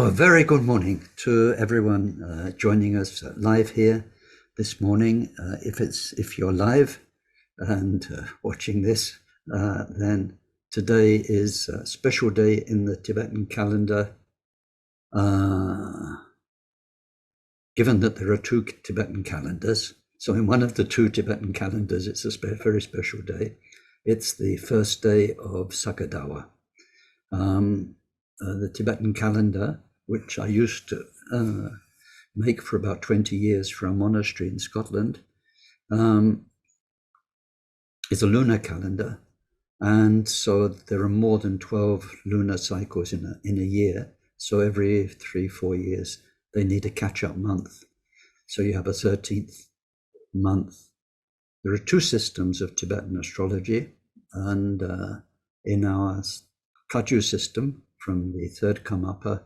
A very good morning to everyone joining us live here this morning. If you're live and watching this, then today is a special day in the Tibetan calendar. Given that there are two Tibetan calendars, so in one of the two Tibetan calendars, it's a very special day. It's the first day of Sakadawa. The Tibetan calendar, which I used to make for about 20 years for a monastery in Scotland, is a lunar calendar. And so there are more than 12 lunar cycles in a year. So every 3-4 years, they need a catch-up month. So you have a 13th month. There are two systems of Tibetan astrology. And in our Kaju system, from the third Karmapa,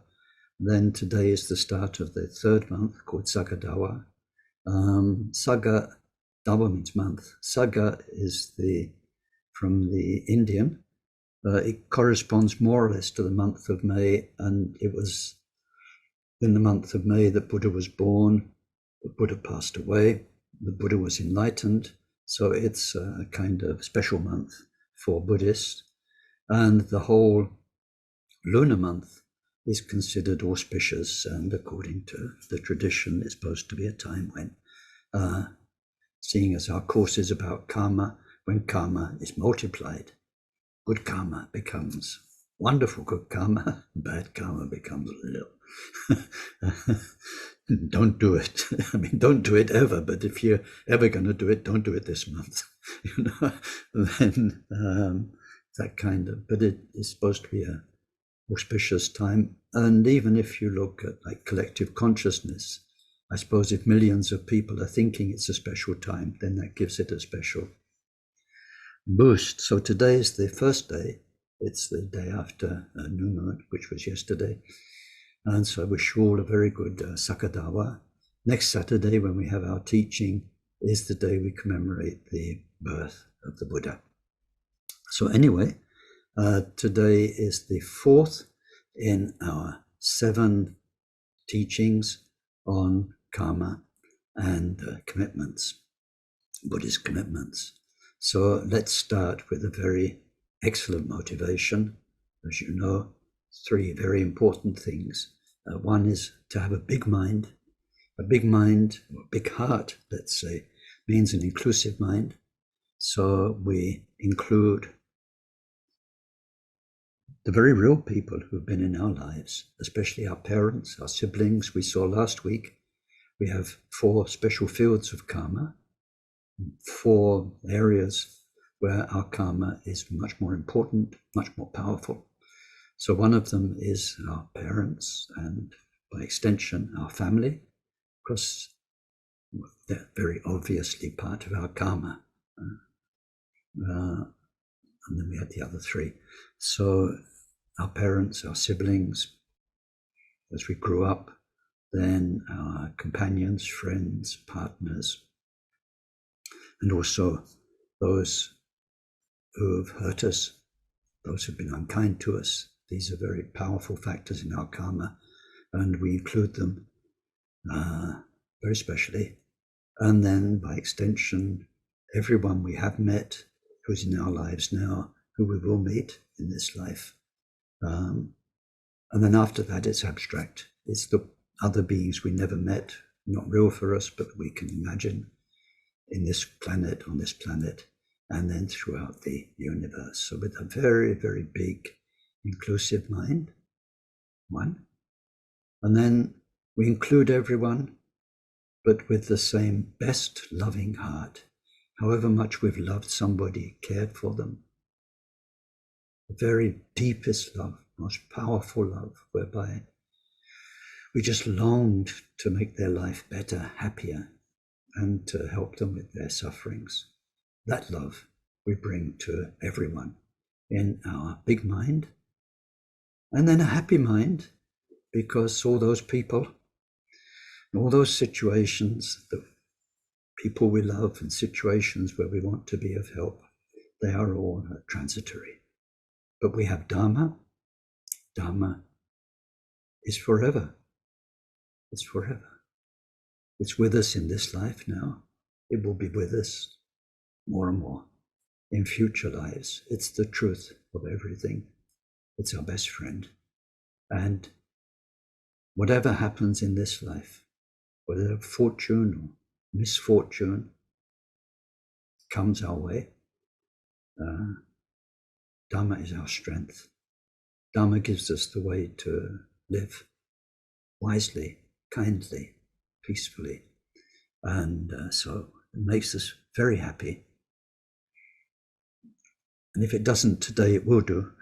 then today is the start of the third month called Sakadawa. Saga, Dawa means month. Saga is from the Indian. It corresponds more or less to the month of May, and it was in the month of May that Buddha was born. The Buddha passed away. The Buddha was enlightened. So it's a kind of special month for Buddhists. And the whole lunar month is considered auspicious, and according to the tradition, is supposed to be a time when, seeing as our course is about karma, when karma is multiplied, good karma becomes wonderful good karma, bad karma becomes little. Don't do it. I mean, don't do it ever, but if you're ever going to do it, don't do it this month. Then that kind of, but it is supposed to be a auspicious time. And even if you look at like collective consciousness, I suppose if millions of people are thinking it's a special time, then that gives it a special boost. So today is the first day. It's the day after New Moon, which was yesterday. And so I wish you all a very good Sakadawa. Next Saturday, when we have our teaching, is the day we commemorate the birth of the Buddha. So anyway, today is the fourth in our 7 teachings on karma and commitments, Buddhist commitments. So let's start with a very excellent motivation. As you know, 3 very important things. One is to have a big mind. A big mind, or big heart, let's say, means an inclusive mind. So we include the very real people who've been in our lives, especially our parents, our siblings. We saw last week, we have 4 special fields of karma, 4 areas where our karma is much more important, much more powerful. So one of them is our parents, and by extension, our family, because they're very obviously part of our karma. And then we had the other 3. So our parents, our siblings, as we grew up, then our companions, friends, partners, and also those who have hurt us, those who have been unkind to us. These are very powerful factors in our karma, and we include them very specially. And then by extension, everyone we have met who's in our lives now, who we will meet in this life. And then after that, it's abstract. It's the other beings we never met, not real for us, but we can imagine in this planet, on this planet, and then throughout the universe. So with a very, very big, inclusive mind, one. And then we include everyone, but with the same best loving heart. However much we've loved somebody, cared for them, the very deepest love, most powerful love, whereby we just longed to make their life better, happier, and to help them with their sufferings. That love we bring to everyone in our big mind, and then a happy mind, because all those people, all those situations, the people we love and situations where we want to be of help, they are all transitory. But we have Dharma. Dharma is forever. It's forever. It's with us in this life now. It will be with us more and more in future lives. It's the truth of everything. It's our best friend. And whatever happens in this life, whether fortune or misfortune comes our way, Dharma is our strength. Dharma gives us the way to live wisely, kindly, peacefully. And so it makes us very happy. And if it doesn't today, it will do,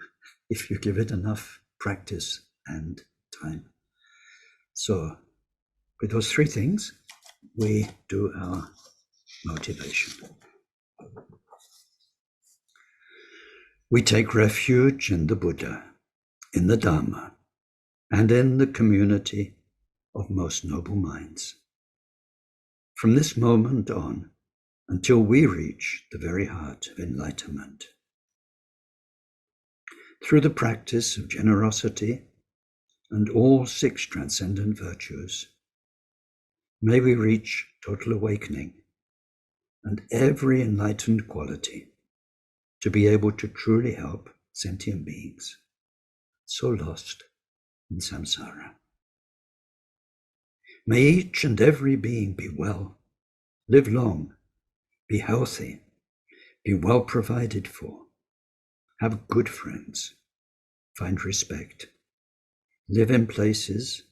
if you give it enough practice and time. So with those three things, we do our motivation. We take refuge in the Buddha, in the Dharma, and in the community of most noble minds. From this moment on, until we reach the very heart of enlightenment. Through the practice of generosity and all 6 transcendent virtues, may we reach total awakening and every enlightened quality to be able to truly help sentient beings so lost in samsara. May each and every being be well, live long, be healthy, be well provided for, have good friends, find respect, live in places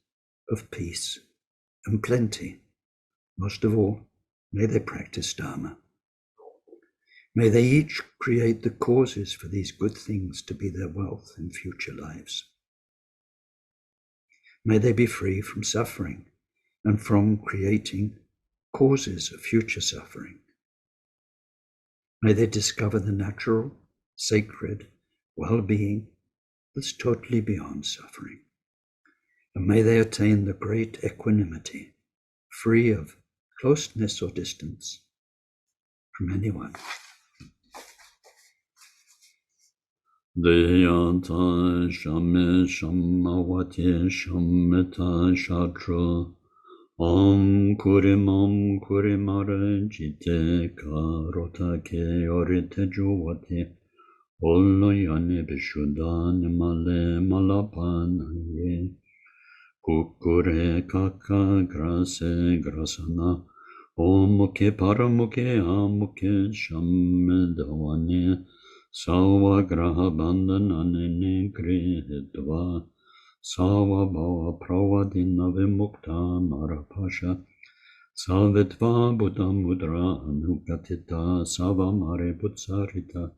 of peace and plenty. Most of all, may they practice Dharma. May they each create the causes for these good things to be their wealth in future lives. May they be free from suffering and from creating causes of future suffering. May they discover the natural, sacred well-being that's totally beyond suffering. And may they attain the great equanimity, free of closeness or distance from anyone. Deyata shame shamavati shameta shatra kurimam kurimare jite karota ke orite juvati ollo yane bishudan male malapanaye kukure kaka grase grasana omuke paramuke amuke shammedavane Salva graha bandhanane grihitva Salva bhava pravadina vimukta marapasha Salvetva buddha mudra anugatita Salva mare putsarita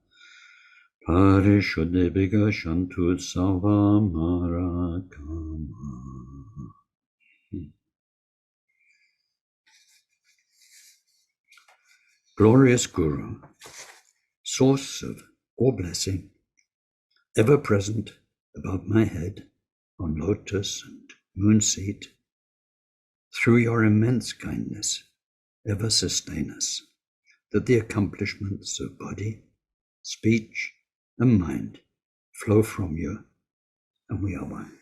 Parishuddhe shantu Salva marakama. Glorious Guru, source of all blessing, ever present above my head on lotus and moon seat, through your immense kindness, ever sustain us, that the accomplishments of body, speech, and mind flow from you, and we are one.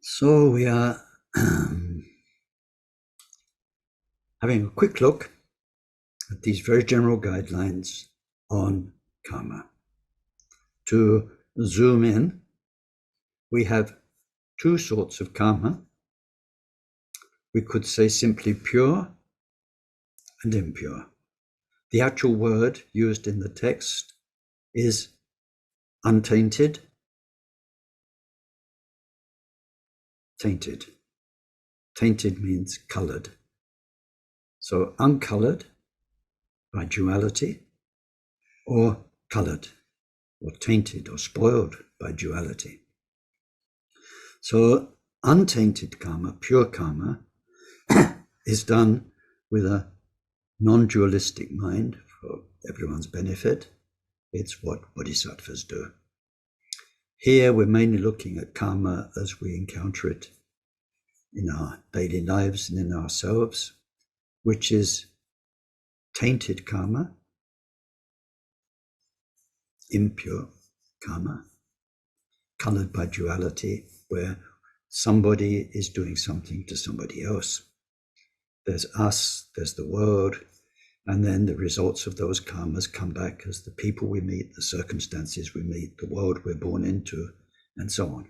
So we are having a quick look at these very general guidelines on karma. To zoom in, we have 2 sorts of karma. We could say simply pure and impure. The actual word used in the text is untainted, tainted. Tainted means colored. So uncolored by duality, or colored, or tainted, or spoiled by duality. So untainted karma, pure karma, is done with a non-dualistic mind for everyone's benefit. It's what bodhisattvas do. Here we're mainly looking at karma as we encounter it in our daily lives and in ourselves, which is tainted karma, impure karma, colored by duality, where somebody is doing something to somebody else. There's us, there's the world, and then the results of those karmas come back as the people we meet, the circumstances we meet, the world we're born into, and so on.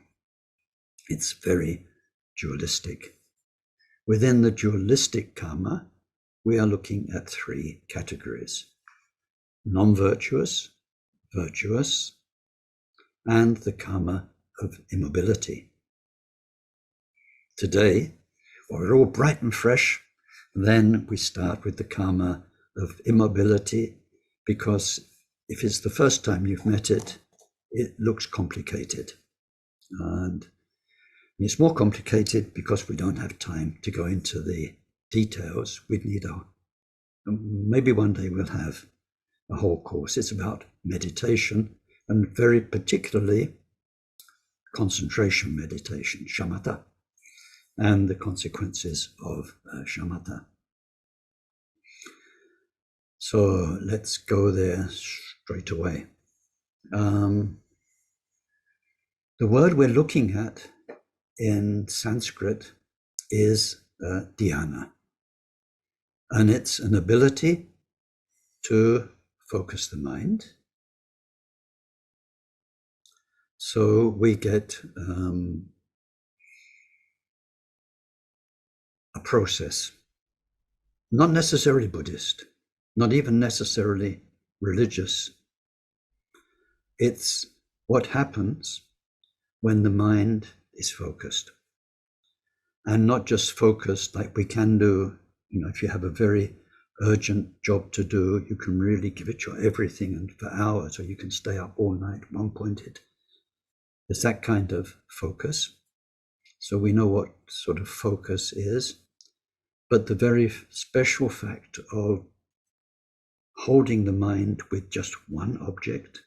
It's very dualistic. Within the dualistic karma, we are looking at three categories: non-virtuous, virtuous, and the karma of immobility. Today, while we're all bright and fresh, then we start with the karma of immobility, because if it's the first time you've met it, it looks complicated. And it's more complicated because we don't have time to go into the details. We'd need maybe one day we'll have a whole course. It's about meditation, and very particularly concentration meditation, shamatha, and the consequences of shamatha. So let's go there straight away. The word we're looking at in Sanskrit is dhyana, and it's an ability to focus the mind. So we get a process, not necessarily Buddhist, not even necessarily religious. It's what happens when the mind is focused. And not just focused like we can do, if you have a very urgent job to do, you can really give it your everything and for hours, or you can stay up all night one-pointed. It's that kind of focus. So we know what sort of focus is, but the very special fact of holding the mind with just one object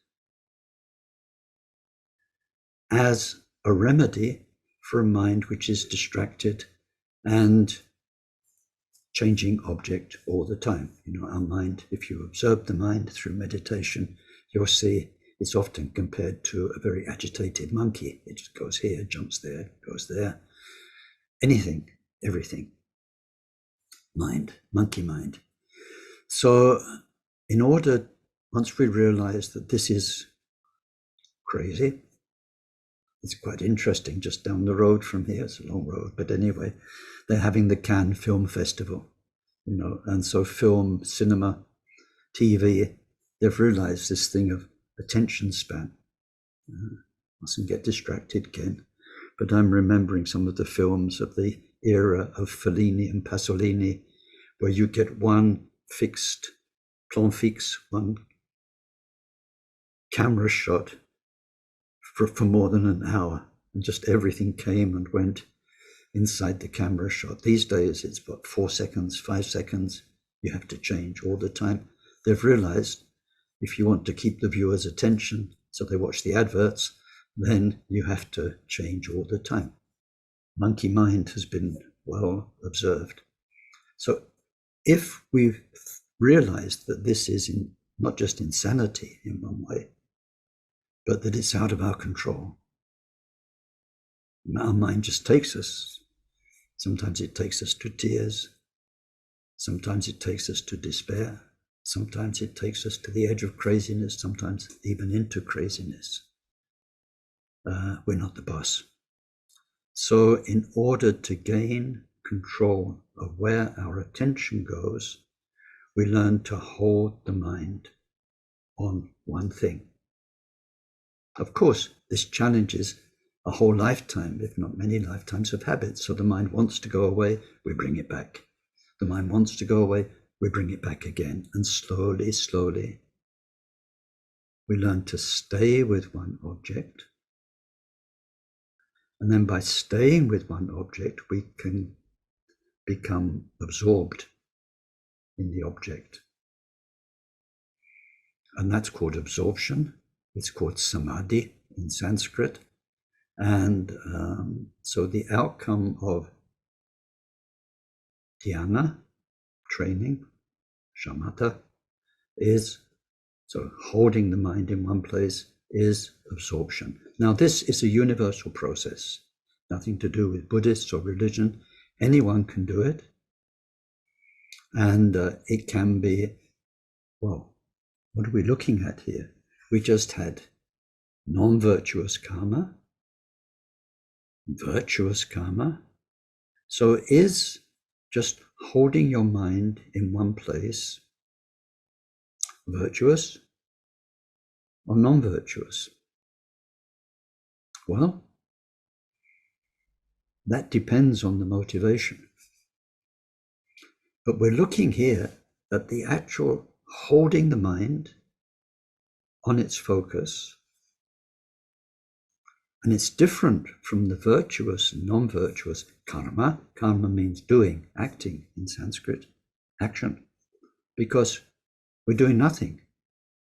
as a remedy for a mind which is distracted and changing object all the time. Our mind, if you observe the mind through meditation, you'll see it's often compared to a very agitated monkey. It just goes here, jumps there, goes there. Anything, everything. Mind, monkey mind. So in order, once we realize that this is crazy, it's quite interesting, just down the road from here, it's a long road, but anyway, they're having the Cannes Film Festival, and so film, cinema, TV, they've realized this thing of attention span. Mustn't get distracted, Ken. But I'm remembering some of the films of the era of Fellini and Pasolini, where you get one fixed, plan fixe, one camera shot for more than an hour, and just everything came and went inside the camera shot. These days, it's about 4 seconds, 5 seconds. You have to change all the time. They've realized if you want to keep the viewer's attention so they watch the adverts, then you have to change all the time. Monkey mind has been well observed. So if we've realized that this is not just insanity in one way, but that it's out of our control, our mind just takes us. Sometimes it takes us to tears. Sometimes it takes us to despair. Sometimes it takes us to the edge of craziness, sometimes even into craziness. We're not the boss. So in order to gain control of where our attention goes, we learn to hold the mind on one thing. Of course, this challenges a whole lifetime, if not many lifetimes of habits. So the mind wants to go away, we bring it back. The mind wants to go away, we bring it back again. And slowly, slowly, we learn to stay with one object. And then by staying with one object, we can become absorbed in the object. and that's called absorption. It's called samadhi in Sanskrit. And so the outcome of dhyana, training, shamatha, is, so holding the mind in one place is absorption. Now, this is a universal process, nothing to do with Buddhists or religion. Anyone can do it. And it can be, well, what are we looking at here? We just had non-virtuous karma, virtuous karma. So is just holding your mind in one place virtuous or non-virtuous? Well, that depends on the motivation. But we're looking here at the actual holding the mind on its focus. And it's different from the virtuous and non-virtuous karma. Karma means doing, acting in Sanskrit, action. Because we're doing nothing.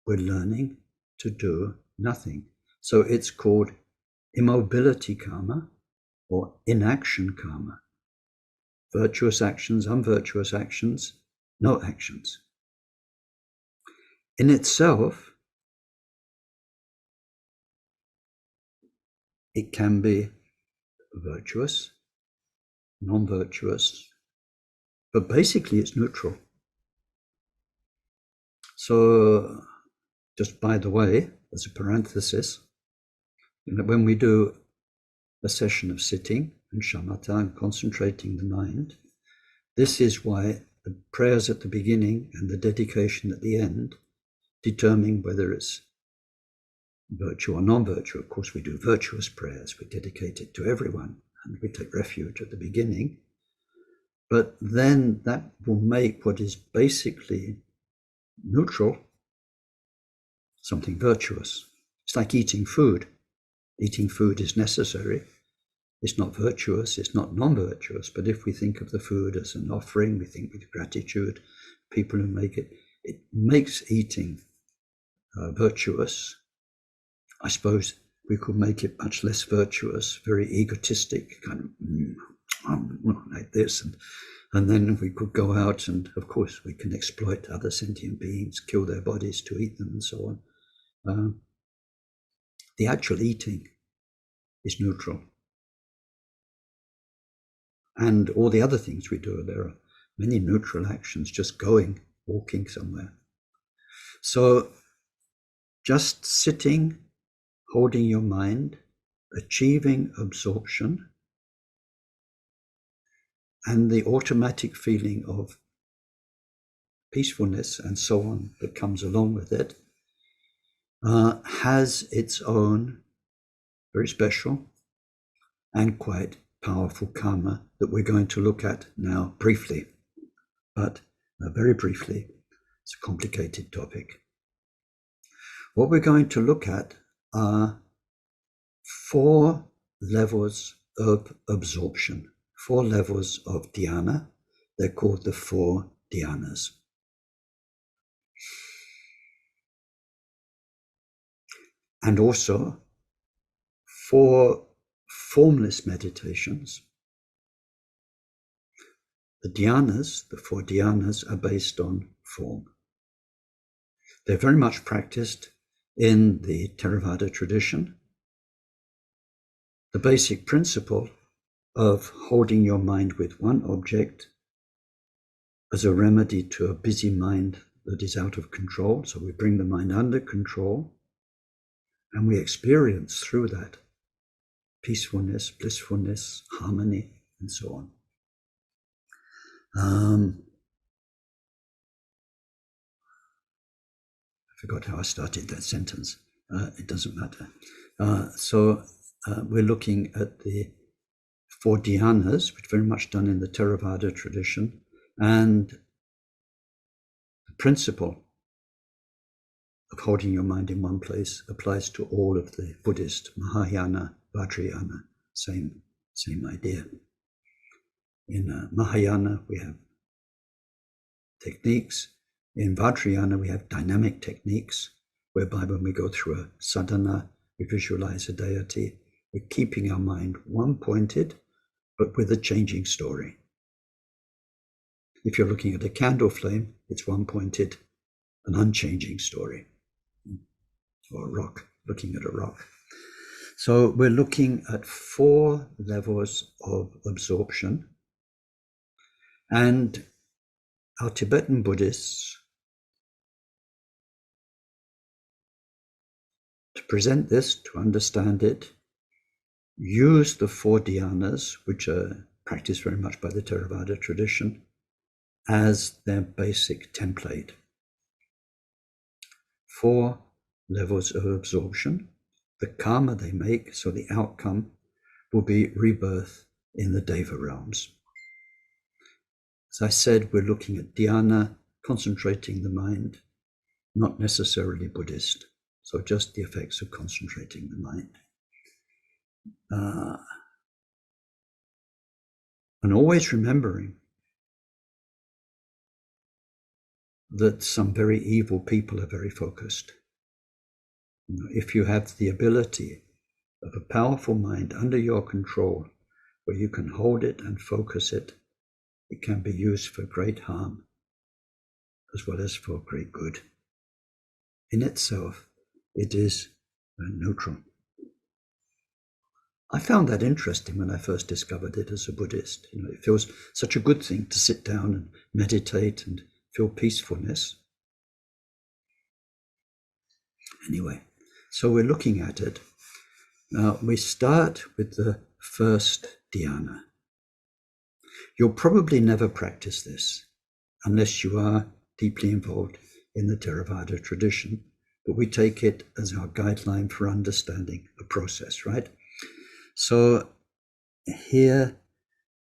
We're learning to do nothing. So it's called immobility karma or inaction karma. Virtuous actions, unvirtuous actions, no actions. In itself, it can be virtuous, non-virtuous, but basically it's neutral. So, just by the way, as a parenthesis, when we do a session of sitting and shamatha and concentrating the mind, this is why the prayers at the beginning and the dedication at the end determine whether it's virtue or non-virtue. Of course, we do virtuous prayers. We dedicate it to everyone, and we take refuge at the beginning. But then that will make what is basically neutral something virtuous. It's like eating food. Eating food is necessary. It's not virtuous, it's not non-virtuous, but if we think of the food as an offering, we think with gratitude, people who make it, it makes eating virtuous. I suppose we could make it much less virtuous, very egotistic, kind of like this, and then we could go out and, of course, we can exploit other sentient beings, kill their bodies to eat them and so on. The actual eating is neutral. And all the other things we do, there are many neutral actions, just going, walking somewhere. So just sitting, holding your mind, achieving absorption, and the automatic feeling of peacefulness and so on that comes along with it, has its own very special and quite powerful karma that we're going to look at now briefly, but very briefly. It's a complicated topic. What we're going to look at are 4 levels of absorption, 4 levels of dhyana. They're called the 4 dhyanas. And also 4 formless meditations. The dhyanas, the 4 dhyanas, are based on form. They're very much practiced in the Theravada tradition. The basic principle of holding your mind with one object as a remedy to a busy mind that is out of control. So we bring the mind under control and we experience through that peacefulness, blissfulness, harmony, and so on. I forgot how I started that sentence. It doesn't matter. So we're looking at the 4 dhyanas, which are very much done in the Theravada tradition, and the principle of holding your mind in one place applies to all of the Buddhist Mahayana, Vajrayana, same idea. In Mahayana, we have techniques. In Vajrayana, we have dynamic techniques. whereby when we go through a sadhana, we visualize a deity. We're keeping our mind one-pointed, but with a changing story. If you're looking at a candle flame, it's one-pointed, an unchanging story. Or a rock, looking at a rock. So we're looking at 4 levels of absorption. And our Tibetan Buddhists, to present this, to understand it, use the 4 dhyanas, which are practiced very much by the Theravada tradition, as their basic template. 4 levels of absorption. The karma they make, so the outcome, will be rebirth in the Deva realms. As I said, we're looking at dhyana, concentrating the mind, not necessarily Buddhist, so just the effects of concentrating the mind. And always remembering that some very evil people are very focused. If you have the ability of a powerful mind under your control, where you can hold it and focus it, it can be used for great harm as well as for great good. In itself, it is neutral. I found that interesting when I first discovered it as a Buddhist. It feels such a good thing to sit down and meditate and feel peacefulness. Anyway, so we're looking at it. Now, we start with the first dhyana. You'll probably never practice this unless you are deeply involved in the Theravada tradition, but we take it as our guideline for understanding a process, right? So here,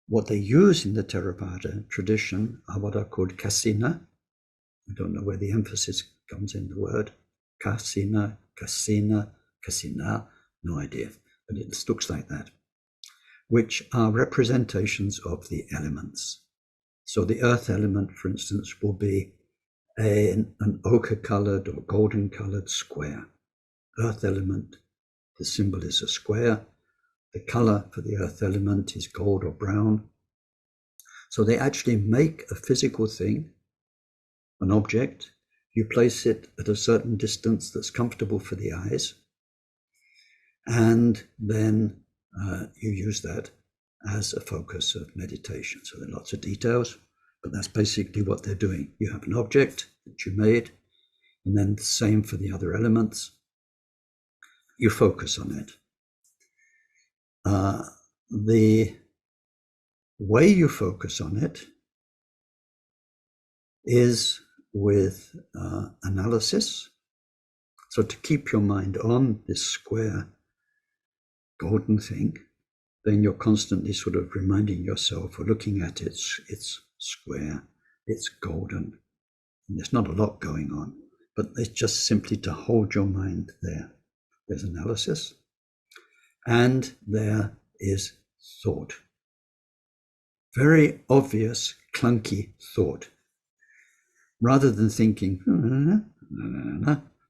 what they use in the Theravada tradition are what are called kasina. I don't know where the emphasis comes in the word. Kasina, kasina, kasina, no idea, but it looks like that, which are representations of the elements. So the earth element, for instance, will be an ochre-colored or golden-colored square. Earth element, the symbol is a square. The color for the earth element is gold or brown. So they actually make a physical thing, an object. You place it at a certain distance that's comfortable for the eyes, and then you use that as a focus of meditation. So there are lots of details, but that's basically what they're doing. You have an object that you made, and then the same for the other elements. You focus on it. The way you focus on it is with analysis. So to keep your mind on this square golden thing, then you're constantly sort of reminding yourself or looking at it, it's square, it's golden. And there's not a lot going on, but it's just simply to hold your mind there. There's analysis, and there is thought. Very obvious, clunky thought. Rather than thinking,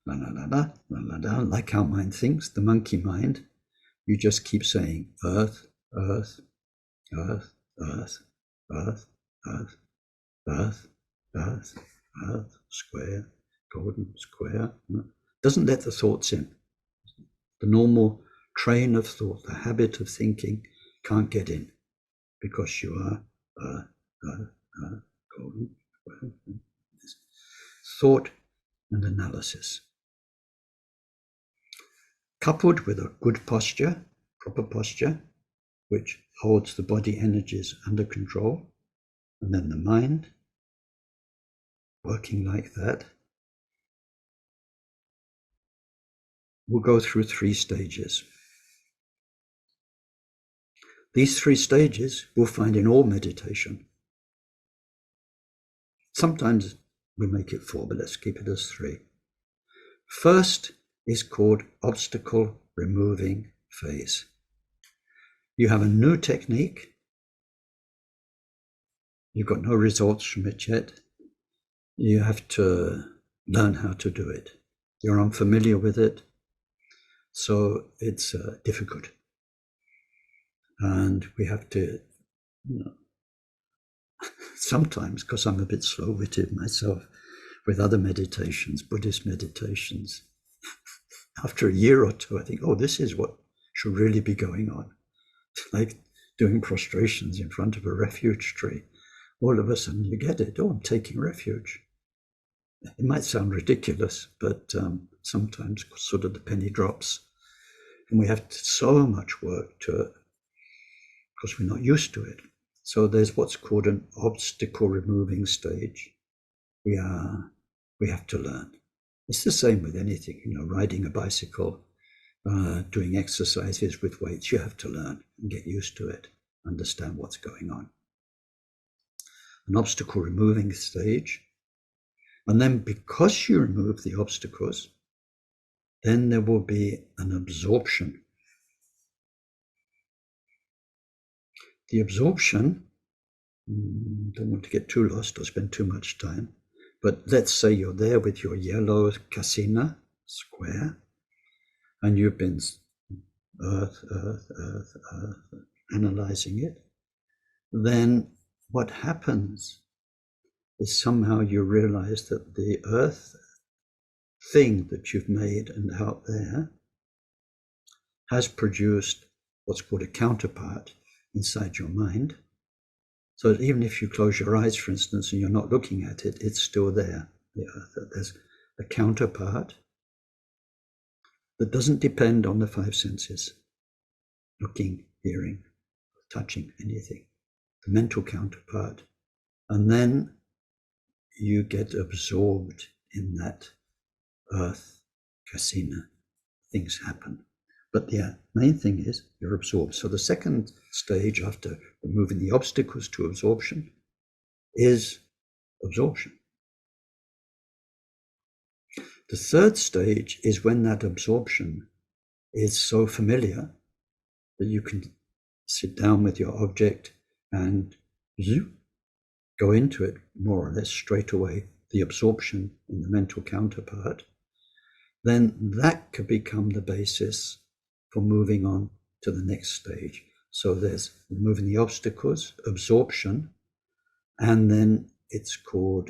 like our mind thinks, the monkey mind, you just keep saying earth, earth, earth, earth, earth, earth, earth, earth, earth, square, golden, square. Doesn't let the thoughts in. The normal train of thought, the habit of thinking, can't get in because you are golden, square. Thought and analysis. Coupled with a good posture, proper posture, which holds the body energies under control, and then the mind working like that, we'll go through 3 stages. These 3 stages we'll find in all meditation. Sometimes we make it 4, but let's keep it as 3. First is called obstacle removing phase. You have a new technique. You've got no results from it yet. You have to learn how to do it. You're unfamiliar with it, so it's difficult. And we have to, sometimes, because I'm a bit slow-witted myself, with other meditations, Buddhist meditations, after a year or two, I think, oh, this is what should really be going on. Like doing prostrations in front of a refuge tree. All of a sudden you get it, oh, I'm taking refuge. It might sound ridiculous, but sometimes sort of the penny drops. And we have so much work to it because we're not used to it. So there's what's called an obstacle removing stage. We have to learn. It's the same with anything, riding a bicycle, doing exercises with weights. You have to learn and get used to it, understand what's going on. An obstacle removing stage. And then because you remove the obstacles, then there will be an absorption. The absorption, don't want to get too lost or spend too much time, but let's say you're there with your yellow kasina square, and you've been earth, analyzing it. Then what happens is somehow you realize that the earth thing that you've made and out there has produced what's called a counterpart inside your mind. So that even if you close your eyes, for instance, and you're not looking at it, it's still there. The earth, there's a counterpart that doesn't depend on the five senses, looking, hearing, touching, anything, the mental counterpart. And then you get absorbed in that earth, kasina, things happen. But the main thing is you're absorbed. So the second stage after removing the obstacles to absorption is absorption. The third stage is when that absorption is so familiar that you can sit down with your object and go into it more or less straight away, the absorption in the mental counterpart. Then that could become the basis for moving on to the next stage. So there's removing the obstacles, absorption, and then it's called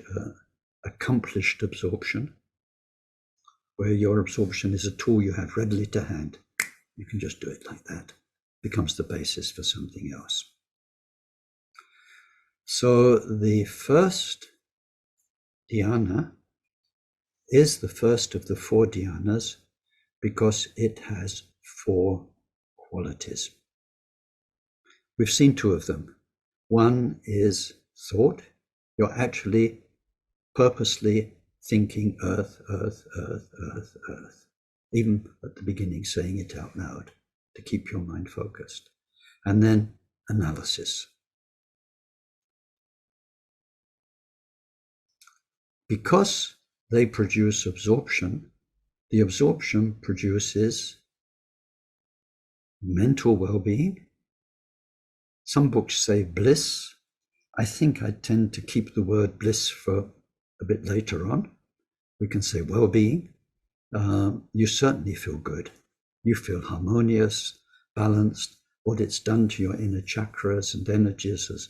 accomplished absorption, where your absorption is a tool you have readily to hand. You can just do it like that. It becomes the basis for something else. So the first dhyana is the first of the four dhyanas because it has four qualities. We've seen two of them. One is thought. You're actually purposely thinking earth, earth, earth, earth, earth. Even at the beginning, saying it out loud to keep your mind focused. And then analysis. Because they produce absorption, the absorption produces mental well-being. Some books say bliss. I think I tend to keep the word bliss for a bit later on. We can say well-being. You certainly feel good. You feel harmonious, balanced. What it's done to your inner chakras and energies has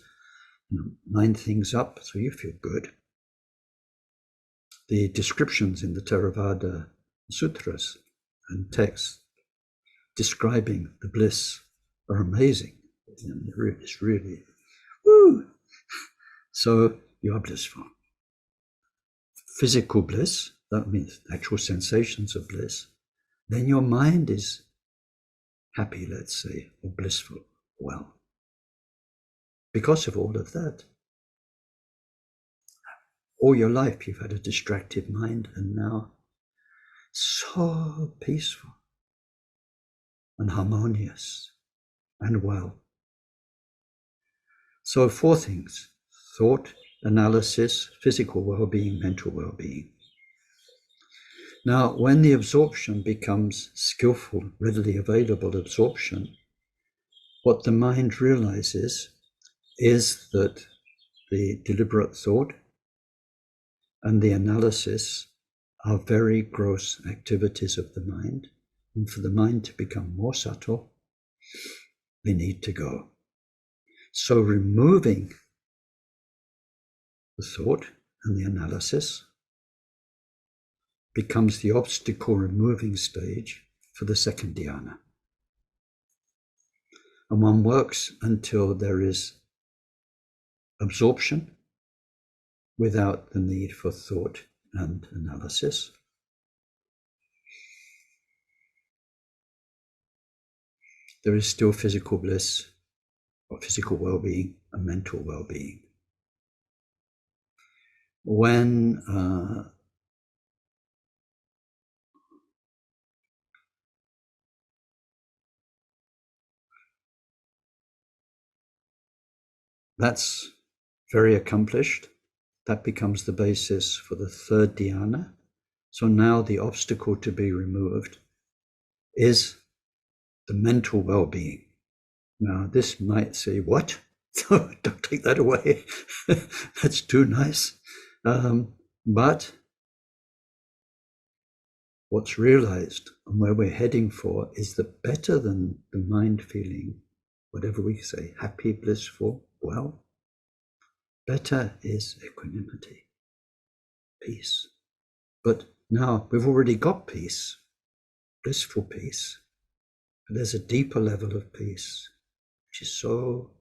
lined things up, so you feel good. The descriptions in the Theravada sutras and texts describing the bliss are amazing. It's really, woo! So you are blissful. Physical bliss, that means actual sensations of bliss. Then your mind is happy, let's say, or blissful, well, because of all of that. All your life you've had a distracted mind, and now so peaceful and harmonious and well. So four things: thought, analysis, physical well-being, mental well-being. Now, when the absorption becomes skillful, readily available absorption, what the mind realizes is that the deliberate thought and the analysis are very gross activities of the mind. And for the mind to become more subtle, they need to go. So removing the thought and the analysis becomes the obstacle removing stage for the second dhyana. And one works until there is absorption without the need for thought and analysis. There is still physical bliss or physical well-being and mental well-being. When that's very accomplished, that becomes the basis for the third dhyana. So now the obstacle to be removed is the mental well-being. Now this might say, what? Don't take that away. That's too nice. But what's realized and where we're heading for is that better than the mind feeling, whatever we say, happy, blissful, well, better is equanimity, peace. But now we've already got peace, blissful peace. But there's a deeper level of peace, which is so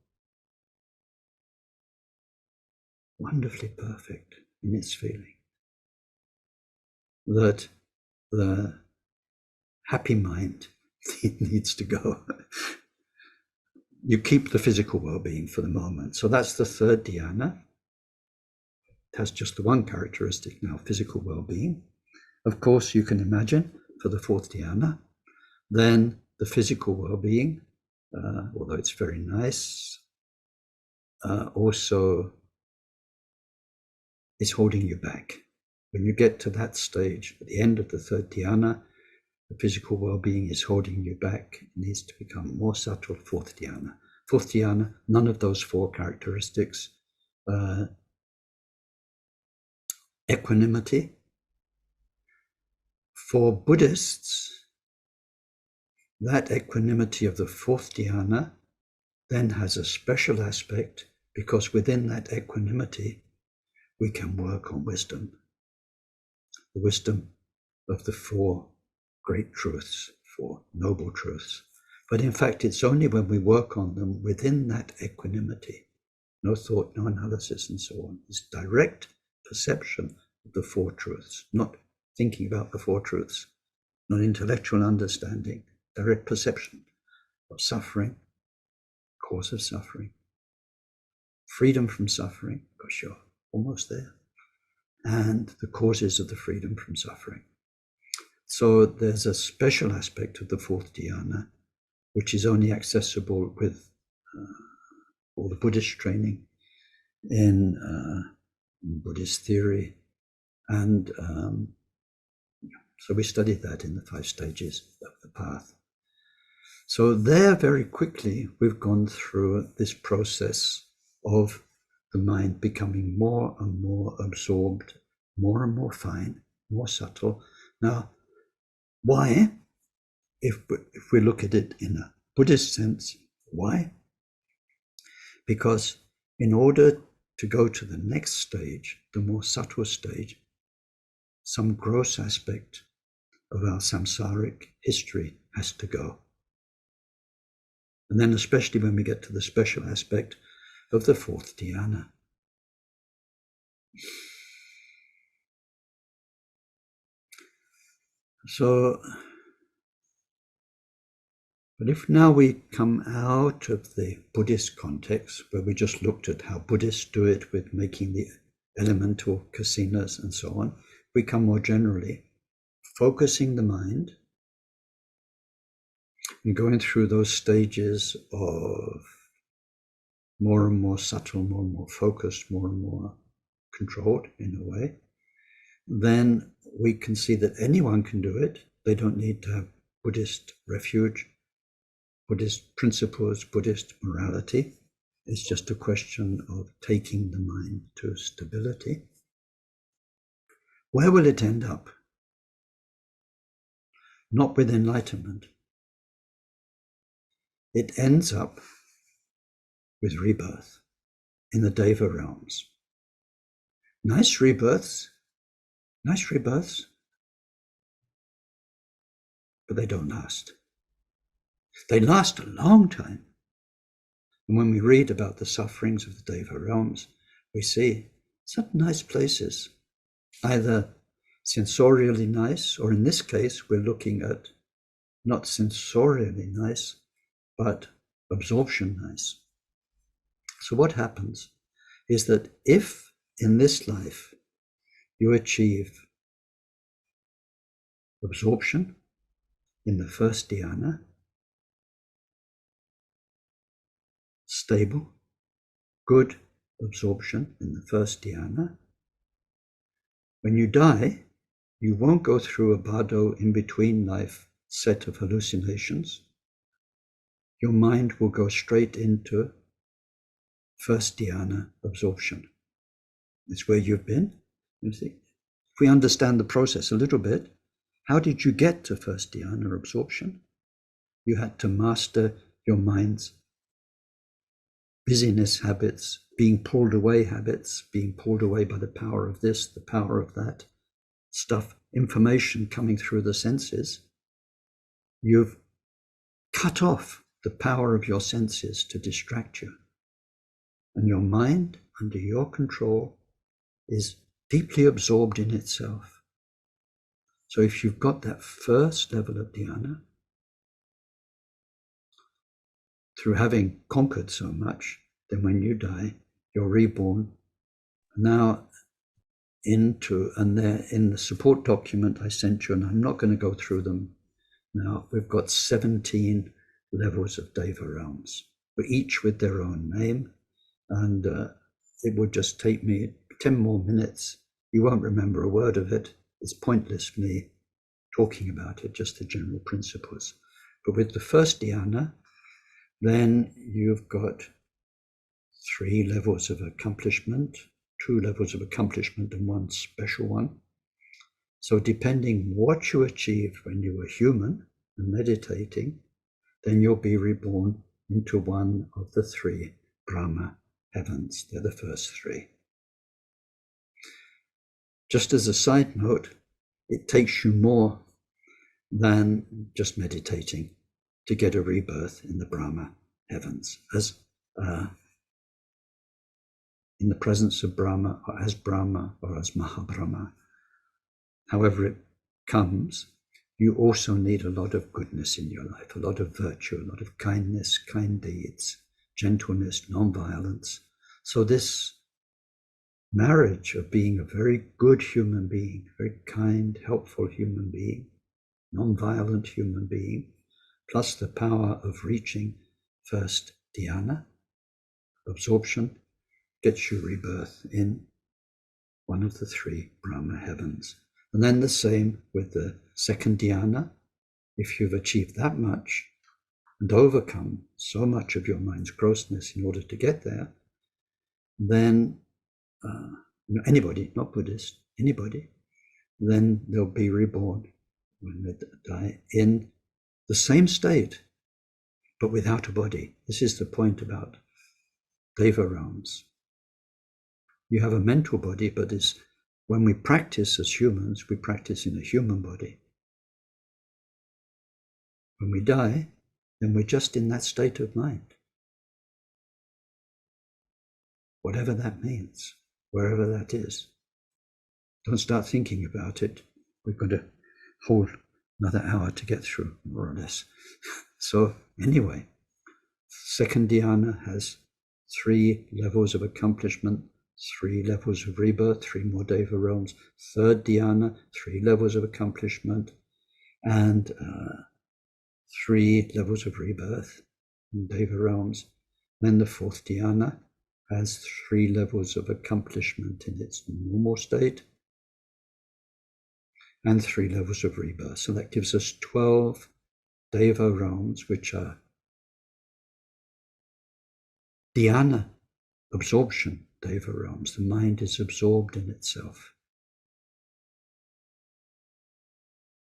wonderfully perfect in its feeling, that the happy mind needs to go. You keep the physical well-being for the moment. So that's the third dhyana. It has just the one characteristic now, physical well-being. Of course, you can imagine for the fourth dhyana, then the physical well-being, although it's very nice, also is holding you back. When you get to that stage, at the end of the third dhyana, the physical well-being is holding you back. It needs to become more subtle. Fourth dhyana. Fourth dhyana, none of those four characteristics. Equanimity. For Buddhists, that equanimity of the fourth dhyana then has a special aspect, because within that equanimity, we can work on wisdom. The wisdom of the four great truths, four noble truths. But in fact, it's only when we work on them within that equanimity, no thought, no analysis, and so on. It's direct perception of the four truths, not thinking about the four truths, not intellectual understanding, direct perception of suffering, cause of suffering, freedom from suffering, because you're almost there, and the causes of the freedom from suffering. So there's a special aspect of the fourth dhyana, which is only accessible with all the Buddhist training in Buddhist theory. And so we studied that in the 5 stages of the path. So there, very quickly, we've gone through this process of the mind becoming more and more absorbed, more and more fine, more subtle. Now, why? If we look at it in a Buddhist sense, why? Because in order to go to the next stage, the more subtle stage, some gross aspect of our samsaric history has to go. And then especially when we get to the special aspect of the fourth dhyana. So, but if now we come out of the Buddhist context, where we just looked at how Buddhists do it with making the elemental kasinas and so on, we come more generally, focusing the mind and going through those stages of more and more subtle, more and more focused, more and more controlled in a way, then we can see that anyone can do it. They don't need to have Buddhist refuge, Buddhist principles, Buddhist morality. It's just a question of taking the mind to stability. Where will it end up? not with enlightenment. It ends up with rebirth in the Deva realms. Nice rebirths, but they don't last. They last a long time. And when we read about the sufferings of the Deva realms, we see some nice places, either sensorially nice, or in this case, we're looking at not sensorially nice, but absorption nice. So what happens is that if in this life you achieve absorption in the first dhyana, stable, good absorption in the first dhyana, when you die, you won't go through a bardo in between life set of hallucinations. Your mind will go straight into first dhyana absorption. It's where you've been, you see. If we understand the process a little bit, how did you get to first dhyana absorption? You had to master your mind's busyness habits, being pulled away habits, being pulled away by the power of this, the power of that stuff, information coming through the senses. You've cut off the power of your senses to distract you. And your mind, under your control, is deeply absorbed in itself. So if you've got that first level of dhyana, through having conquered so much, then when you die, you're reborn now into, and they're in the support document I sent you, and I'm not going to go through them now. We've got 17 levels of Deva realms, but each with their own name, and it would just take me 10 more minutes. You won't remember a word of it. It's pointless me talking about it, just the general principles. But with the first dhyana, then you've got 3 levels of accomplishment, 2 levels of accomplishment and 1 special one. So depending what you achieved when you were human and meditating, then you'll be reborn into one of the 3 Brahma heavens. They're the first 3. Just as a side note, it takes you more than just meditating to get a rebirth in the Brahma heavens, as in the presence of Brahma, or as Brahma, or as Mahabrahma. However it comes, you also need a lot of goodness in your life, a lot of virtue, a lot of kindness, kind deeds, gentleness, non-violence. So this marriage of being a very good human being, very kind, helpful human being, non-violent human being, plus the power of reaching first dhyana, absorption, gets you rebirth in one of the 3 Brahma heavens. And then the same with the second dhyana. If you've achieved that much and overcome so much of your mind's grossness in order to get there, then anybody, not Buddhist, anybody, then they'll be reborn when they die in the same state, but without a body. This is the point about Deva realms. You have a mental body, but when we practice as humans, we practice in a human body. When we die, then we're just in that state of mind. Whatever that means, wherever that is. Don't start thinking about it. We've got a whole another hour to get through, more or less. So anyway, second dhyana has 3 levels of accomplishment, 3 levels of rebirth, 3 more Deva realms. Third dhyana, 3 levels of accomplishment, and 3 levels of rebirth in Deva realms. Then the 4th dhyana has 3 levels of accomplishment in its normal state, and 3 levels of rebirth. So that gives us 12 Deva realms, which are dhyana absorption Deva realms. The mind is absorbed in itself.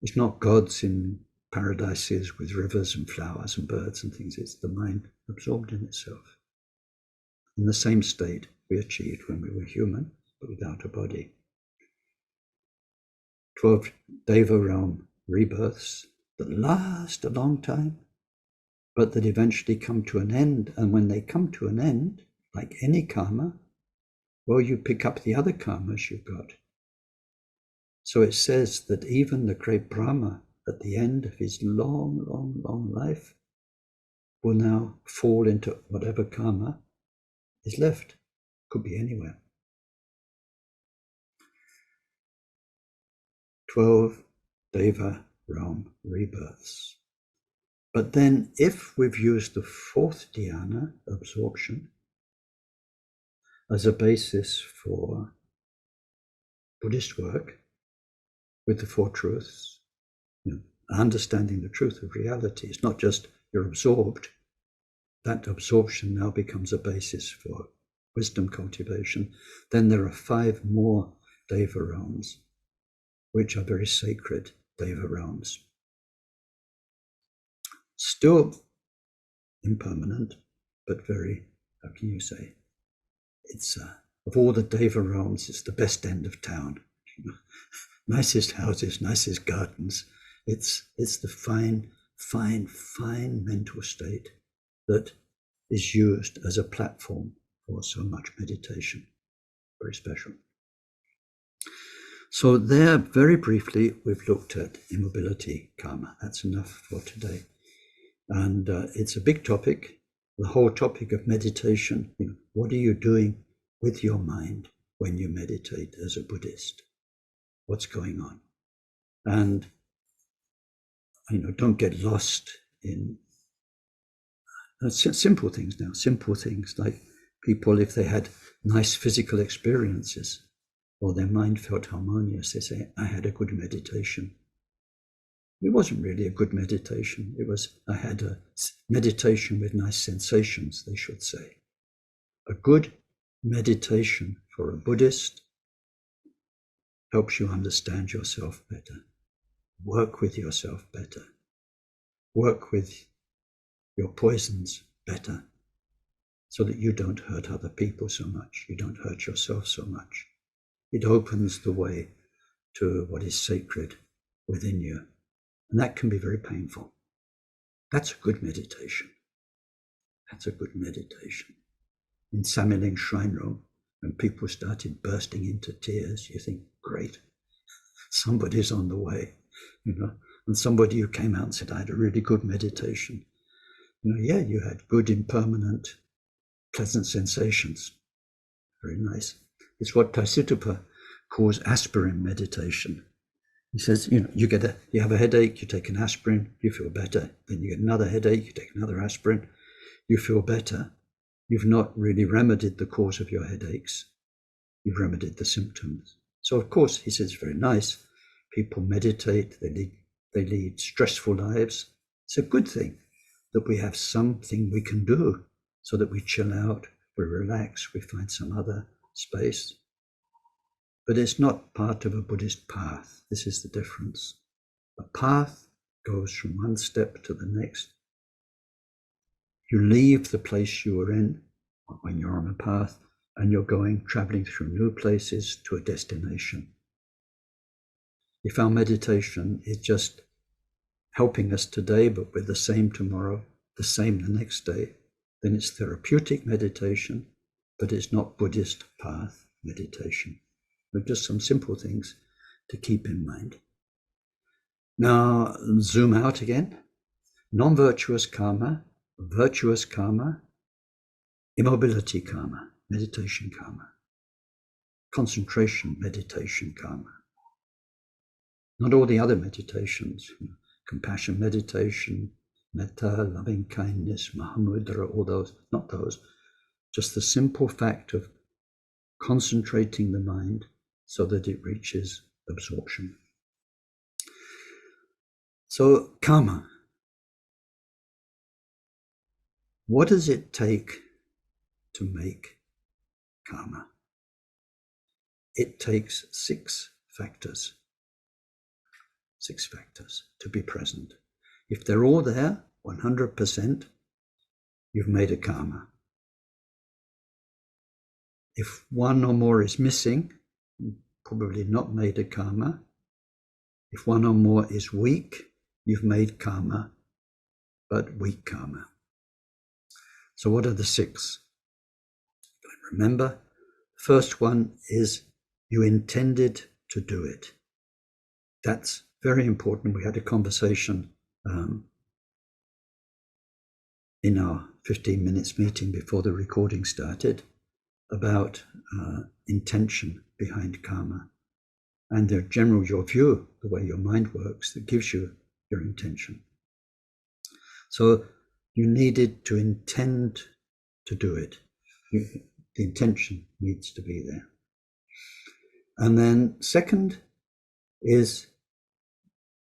It's not gods in paradises with rivers and flowers and birds and things. It's the mind absorbed in itself. In the same state we achieved when we were human, but without a body. 12 Deva realm rebirths that last a long time, but that eventually come to an end. And when they come to an end, like any karma, well, you pick up the other karmas you've got. So it says that even the great Brahma, at the end of his long, long, long life, will now fall into whatever karma is left. Could be anywhere. 12 Deva realm rebirths. But then if we've used the fourth dhyana, absorption, as a basis for Buddhist work with the Four Truths, understanding the truth of reality, it's not just you're absorbed. That absorption now becomes a basis for wisdom cultivation. Then there are 5 more Deva realms, which are very sacred Deva realms. Still impermanent, but very, how can you say, it's of all the Deva realms, it's the best end of town. Nicest houses, nicest gardens. It's the fine, fine, fine mental state that is used as a platform for so much meditation. Very special. So there, very briefly, we've looked at immobility karma. That's enough for today. And it's a big topic, the whole topic of meditation. What are you doing with your mind when you meditate as a Buddhist? What's going on? And, don't get lost in simple things now, simple things like people, if they had nice physical experiences or their mind felt harmonious, they say, I had a good meditation. It wasn't really a good meditation. It was, I had a meditation with nice sensations, they should say. A good meditation for a Buddhist helps you understand yourself better, work with yourself better, work with your poisons better, so that you don't hurt other people so much, you don't hurt yourself so much. It opens the way to what is sacred within you. And that can be very painful. That's a good meditation. That's a good meditation. In Samiling Shrine Room, when people started bursting into tears, you think, great, somebody's on the way, and somebody who came out and said, I had a really good meditation. Yeah, you had good, impermanent, pleasant sensations. Very nice. It's what Taisitapa calls aspirin meditation. He says, you have a headache, you take an aspirin, you feel better. Then you get another headache, you take another aspirin, you feel better. You've not really remedied the cause of your headaches. You've remedied the symptoms. So of course, he says, very nice. People meditate, they lead stressful lives. It's a good thing that we have something we can do so that we chill out, we relax, we find some other space. But it's not part of a Buddhist path. This is the difference. A path goes from one step to the next. You leave the place you were in when you're on a path, and you're traveling through new places to a destination. If our meditation is just helping us today, but we're the same tomorrow, the same the next day, then it's therapeutic meditation, but it's not Buddhist path meditation. But just some simple things to keep in mind. Now, zoom out again. Non-virtuous karma, virtuous karma, immobility karma, meditation karma, concentration meditation karma. Not all the other meditations, compassion meditation, metta, loving kindness, mahamudra, all those, not those. Just the simple fact of concentrating the mind so that it reaches absorption. So, karma. What does it take to make karma? It takes 6 factors. 6 factors to be present. If they're all there, 100%, you've made a karma. If one or more is missing, you've probably not made a karma. If one or more is weak, you've made karma, but weak karma. So what are the 6? Remember, first one is you intended to do it. That's very important. We had a conversation in our 15 minutes meeting before the recording started about intention behind karma and the general, your view, the way your mind works, that gives you your intention. So you needed to intend to do it. The intention needs to be there. And then second is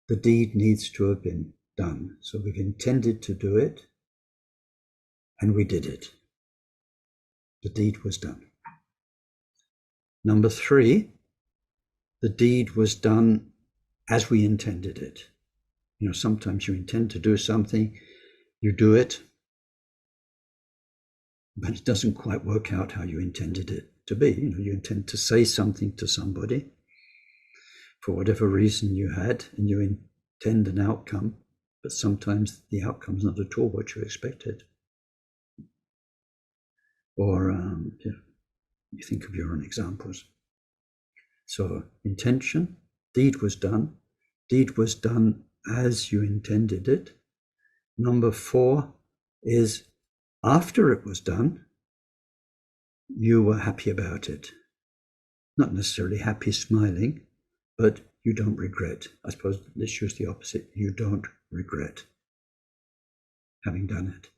the deed needs to have been done. So we've intended to do it and we did it. The deed was done. Number 3, the deed was done as we intended it. You know, sometimes you intend to do something, you do it, but it doesn't quite work out how you intended it to be. You know, you intend to say something to somebody for whatever reason you had, and you intend an outcome, but sometimes the outcome's not at all what you expected. Or you think of your own examples. So intention, deed was done as you intended it. Number 4 is after it was done, you were happy about it. Not necessarily happy, smiling, but you don't regret. I suppose let's use the opposite. You don't regret having done it.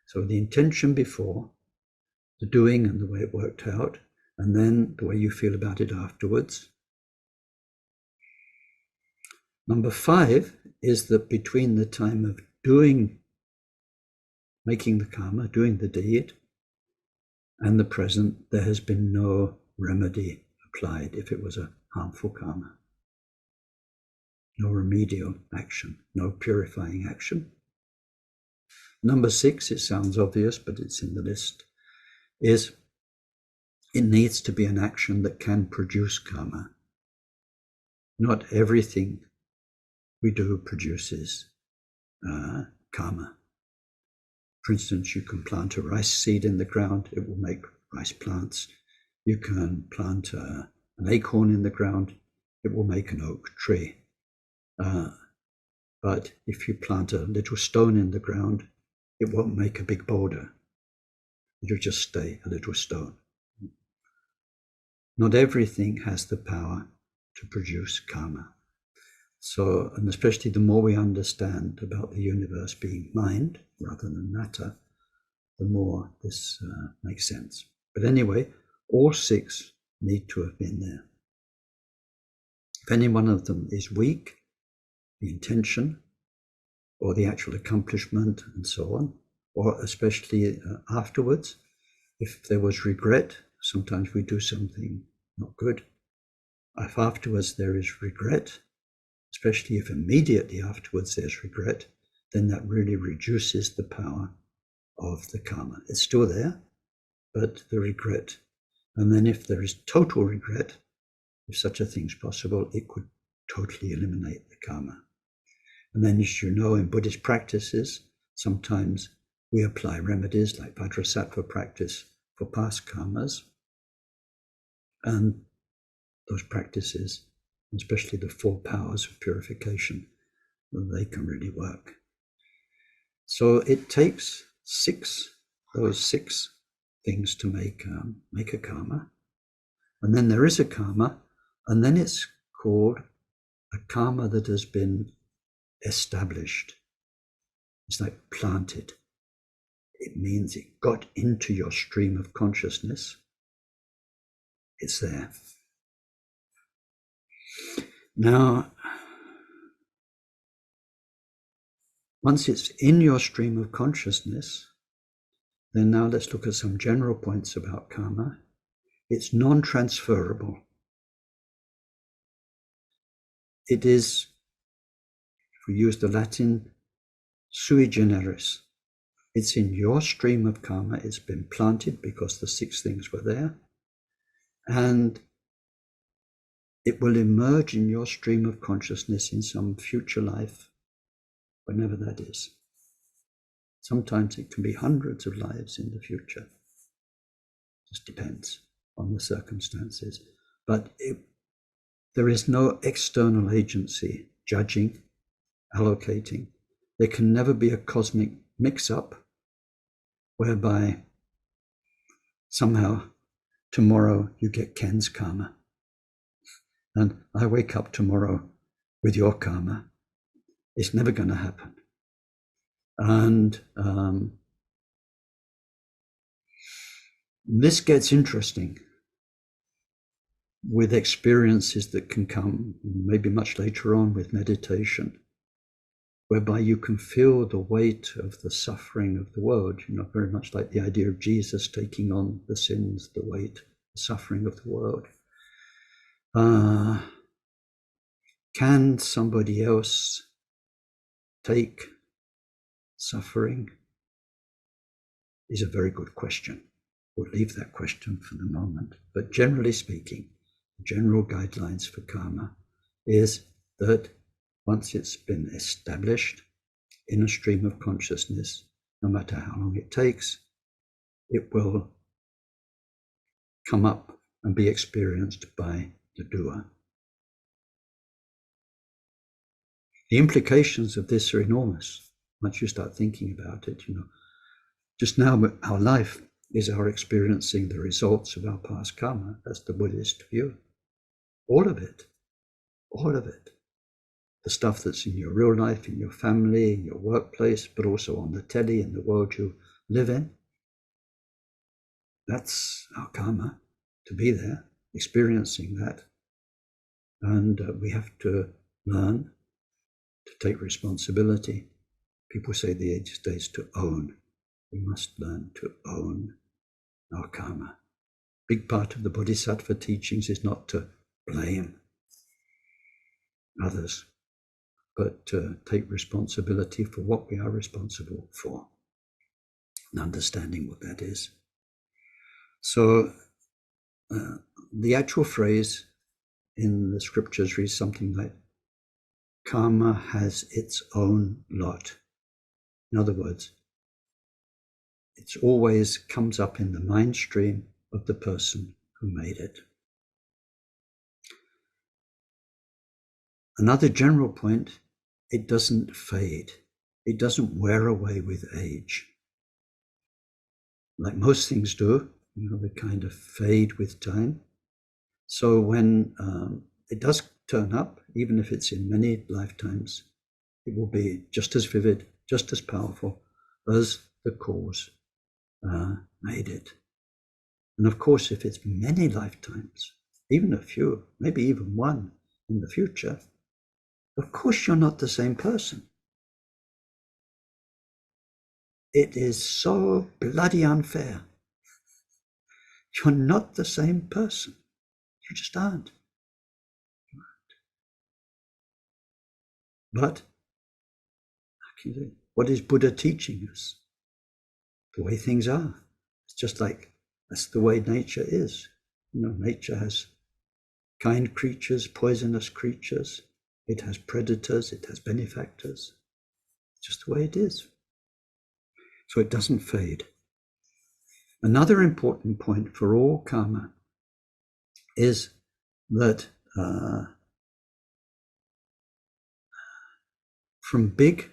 So the intention before, the doing and the way it worked out, and then the way you feel about it afterwards. Number 5 is that between the time of making the karma, doing the deed, and the present, there has been no remedy applied if it was a harmful karma. No remedial action, no purifying action. Number 6, it sounds obvious, but it's in the list, is it needs to be an action that can produce karma. Not everything we do produces karma. For instance, you can plant a rice seed in the ground, it will make rice plants. You can plant an acorn in the ground, it will make an oak tree. But if you plant a little stone in the ground, it won't make a big boulder. It'll just stay a little stone. Not everything has the power to produce karma. So, and especially the more we understand about the universe being mind rather than matter, the more this makes sense. But anyway, all 6 need to have been there. If any one of them is weak, the intention or the actual accomplishment and so on, or especially afterwards, if there was regret, sometimes we do something not good. If afterwards there is regret, especially if immediately afterwards there's regret, then that really reduces the power of the karma. It's still there, but the regret. And then if there is total regret, if such a thing is possible, it could totally eliminate the karma. And then, as you know, in Buddhist practices, sometimes we apply remedies like Vajrasattva practice for past karmas. And those practices, especially the 4 powers of purification, they can really work. So it takes those 6 things to make a karma. And then there is a karma, and then it's called a karma that has been established. It's like planted. It means it got into your stream of consciousness. It's there. Now, once it's in your stream of consciousness, then now let's look at some general points about karma. It's non-transferable. It is, we use the Latin, sui generis. It's in your stream of karma. It's been planted because the 6 things were there. And it will emerge in your stream of consciousness in some future life, whenever that is. Sometimes it can be hundreds of lives in the future. Just depends on the circumstances. But there is no external agency judging, allocating. There can never be a cosmic mix-up whereby somehow tomorrow you get Ken's karma and I wake up tomorrow with your karma. It's never going to happen. And this gets interesting with experiences that can come maybe much later on with meditation, whereby you can feel the weight of the suffering of the world, very much like the idea of Jesus taking on the sins, the weight, the suffering of the world. Can somebody else take suffering? Is a very good question. We'll leave that question for the moment. But generally speaking, general guidelines for karma is that once it's been established in a stream of consciousness, no matter how long it takes, it will come up and be experienced by the doer. The implications of this are enormous once you start thinking about it. Just now, our life is our experiencing the results of our past karma. That's the Buddhist view. All of it. All of it. The stuff that's in your real life, in your family, in your workplace, but also on the telly, in the world you live in. That's our karma, to be there, experiencing that. And we have to learn to take responsibility. People say the age stays to own. We must learn to own our karma. Big part of the Bodhisattva teachings is not to blame others, but to take responsibility for what we are responsible for, and understanding what that is. So the actual phrase in the scriptures reads something like, karma has its own lot. In other words, it always comes up in the mind stream of the person who made it. Another general point, it doesn't fade. It doesn't wear away with age. Like most things do, they kind of fade with time. So when it does turn up, even if it's in many lifetimes, it will be just as vivid, just as powerful as the cause made it. And of course, if it's many lifetimes, even a few, maybe even one in the future, of course you're not the same person. It is so bloody unfair. You're not the same person. You just aren't. But what is Buddha teaching us? The way things are. It's just like that's the way nature is. Nature has kind creatures, poisonous creatures. It has predators, it has benefactors. It's just the way it is. So it doesn't fade. Another important point for all karma is that from big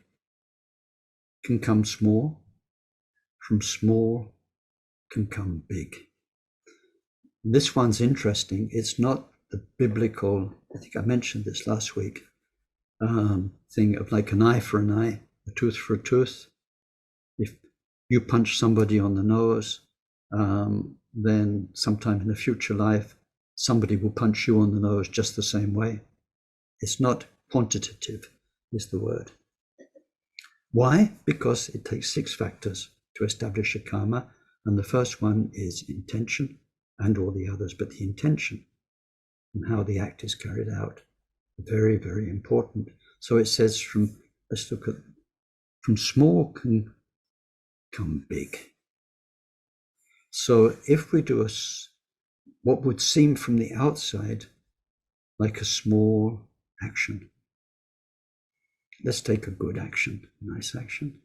can come small, from small can come big. This one's interesting. It's not the biblical, I think I mentioned this last week, thing of like an eye for an eye, a tooth for a tooth. If you punch somebody on the nose, then sometime in a future life, somebody will punch you on the nose just the same way. It's not quantitative, is the word. Why? Because it takes 6 factors to establish a karma, and the first one is intention, and all the others, but the intention and how the act is carried out, very, very important. So it says from Let's look at, from small can come big. So if we do what would seem from the outside like a small action, let's take a good action, nice action.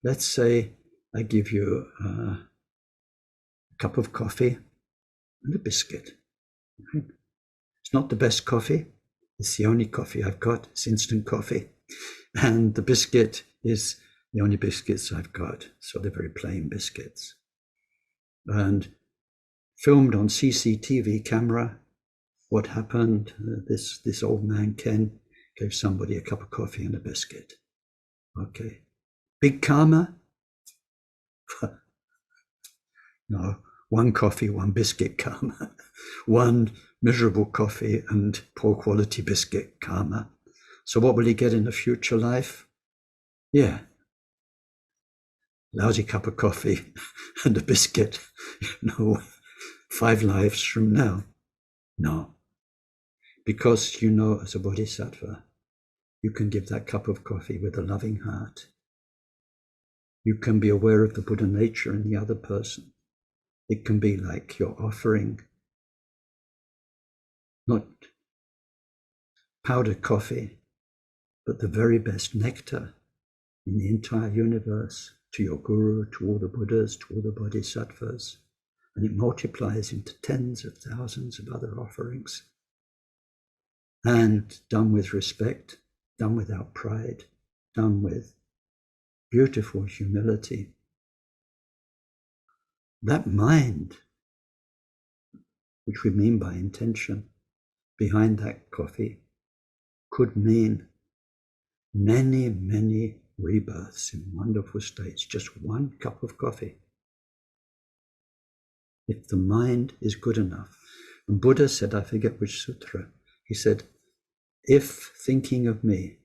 Let's say I give you a cup of coffee and a biscuit. Right? It's not the best coffee. It's the only coffee I've got. It's instant coffee. And the biscuit is the only biscuits I've got. So they're very plain biscuits. And filmed on CCTV camera, what happened? This old man, Ken, gave somebody a cup of coffee and a biscuit. Okay. Big karma? No. One coffee, one biscuit karma. One miserable coffee and poor quality biscuit karma. So what will he get in a future life? Yeah. Lousy cup of coffee and a biscuit, 5 lives from now. No. Because as a bodhisattva, you can give that cup of coffee with a loving heart. You can be aware of the Buddha nature in the other person. It can be like you're offering not powdered coffee, but the very best nectar in the entire universe to your guru, to all the Buddhas, to all the bodhisattvas. And it multiplies into tens of thousands of other offerings. And done with respect, done without pride, done with beautiful humility. That mind, which we mean by intention, behind that coffee, could mean many, many rebirths in wonderful states, just one cup of coffee. If the mind is good enough. And Buddha said, I forget which sutra, he said, if thinking of me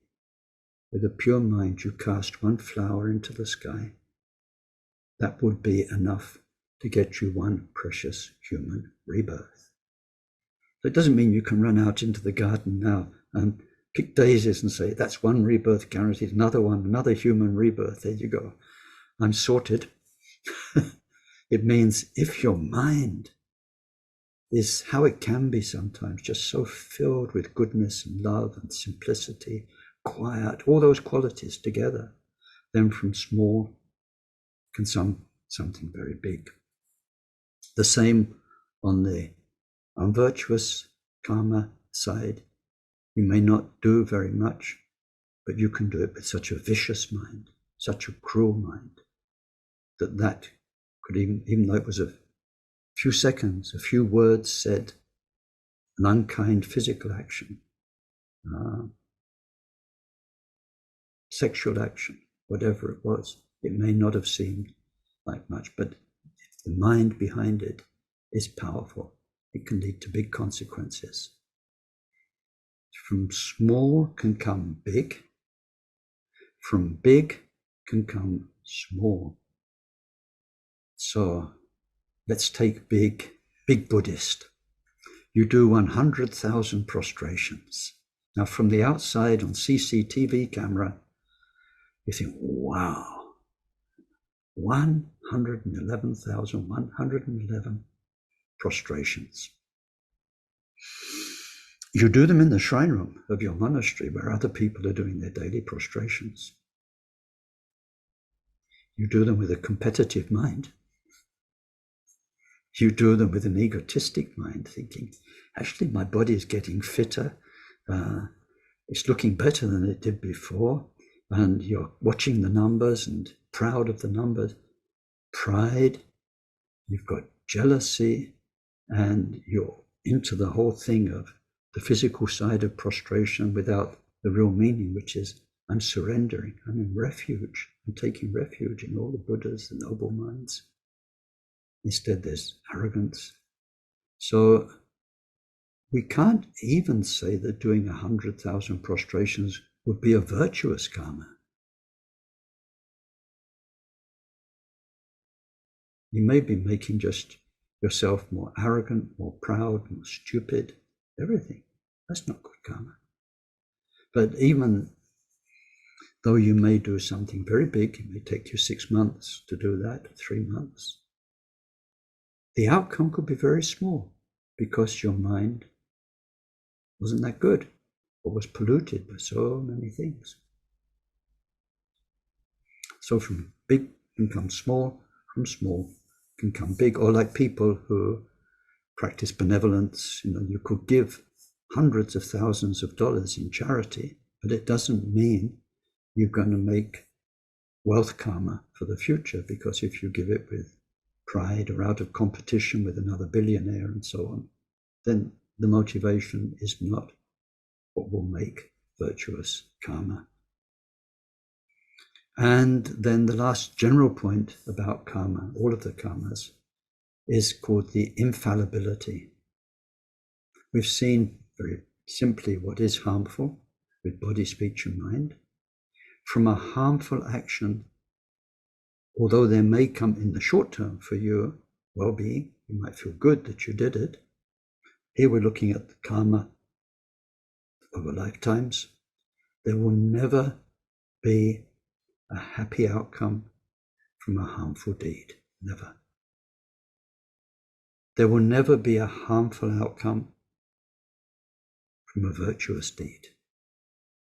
with a pure mind you cast one flower into the sky, that would be enough to get you one precious human rebirth. So it doesn't mean you can run out into the garden now and pick daisies and say, that's one rebirth guaranteed, another one, another human rebirth, there you go, I'm sorted. It means if your mind is how it can be sometimes, just so filled with goodness and love and simplicity, quiet, all those qualities together, then from small can something very big. The same on the unvirtuous karma side. You may not do very much, but you can do it with such a vicious mind, such a cruel mind, that could even though it was a few seconds, a few words said, an unkind physical action, sexual action, whatever it was, it may not have seemed like much, but if the mind behind it is powerful, it can lead to big consequences. From small can come big, from big can come small. So let's take big Buddhist. You do 100,000 prostrations. Now from the outside on CCTV camera, you think, wow, 111,111 prostrations. You do them in the shrine room of your monastery where other people are doing their daily prostrations. You do them with a competitive mind. You do them with an egotistic mind, thinking, actually, my body is getting fitter. It's looking better than it did before. And you're watching the numbers and proud of the numbers. Pride, you've got jealousy, and you're into the whole thing of the physical side of prostration without the real meaning, which is, I'm surrendering, I'm in refuge, I'm taking refuge in all the Buddhas, the noble minds. Instead, there's arrogance. So we can't even say that doing 100,000 prostrations would be a virtuous karma. You may be making just yourself more arrogant, more proud, more stupid, everything. That's not good karma. But even though you may do something very big, it may take you 6 months to do that, 3 months, the outcome could be very small because your mind wasn't that good or was polluted by so many things. So from big can come small, from small can come big. Or like people who practice benevolence, you could give hundreds of thousands of dollars in charity, but it doesn't mean you're going to make wealth karma for the future, because if you give it with pride or out of competition with another billionaire and so on, then the motivation is not what will make virtuous karma. And then the last general point about karma, all of the karmas, is called the infallibility. We've seen very simply what is harmful with body, speech, and mind. From a harmful action, although there may come in the short term for your well-being, you might feel good that you did it. Here we're looking at the karma over lifetimes. There will never be a happy outcome from a harmful deed. Never. There will never be a harmful outcome from a virtuous deed.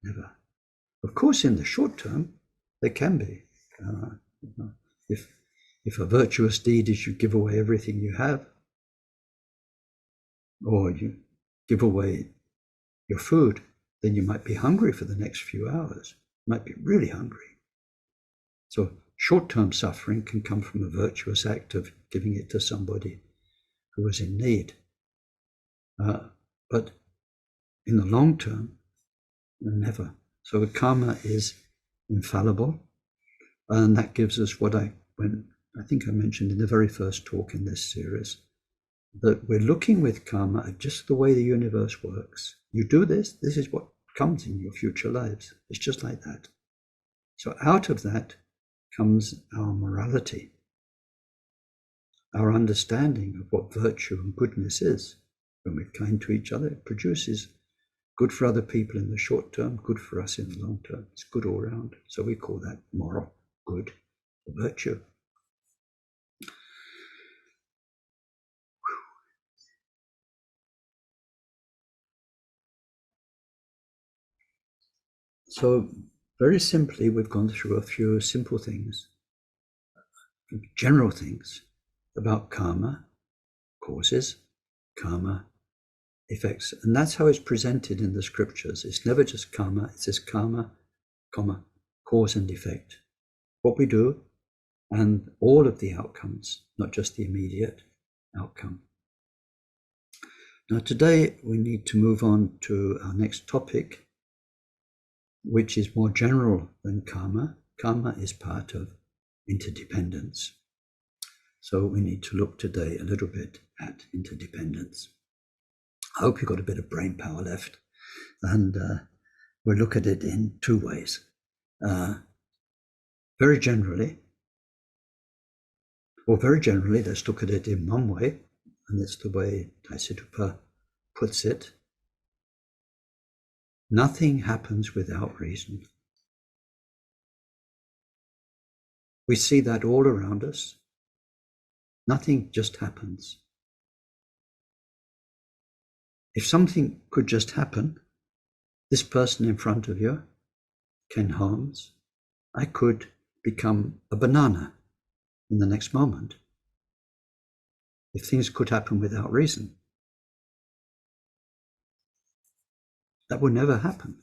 Never. Of course, in the short term, there can be. If a virtuous deed is you give away everything you have, or you give away your food, then you might be hungry for the next few hours. You might be really hungry. So short-term suffering can come from a virtuous act of giving it to somebody who was in need. But in the long term, never. So karma is infallible, and that gives us what I think I mentioned in the very first talk in this series, that we're looking with karma at just the way the universe works. You do this, this is what comes in your future lives. It's just like that. So out of that comes our morality, our understanding of what virtue and goodness is. When we're kind to each other, it produces good for other people in the short term, good for us in the long term. It's good all around. So we call that moral good, virtue. So very simply, we've gone through a few simple things, general things about karma, causes, karma, effects. And that's how it's presented in the scriptures. It's never just karma, it says karma, comma, cause and effect. What we do and all of the outcomes, not just the immediate outcome. Now today we need to move on to our next topic, which is more general than karma. Karma is part of interdependence. So we need to look today a little bit at interdependence. I hope you've got a bit of brain power left, and we'll look at it in two ways. Very generally, let's look at it in one way, and it's the way Taisitupa puts it. Nothing happens without reason. We see that all around us. Nothing just happens. If something could just happen, this person in front of you, Ken Holmes, I could become a banana in the next moment. If things could happen without reason, that would never happen.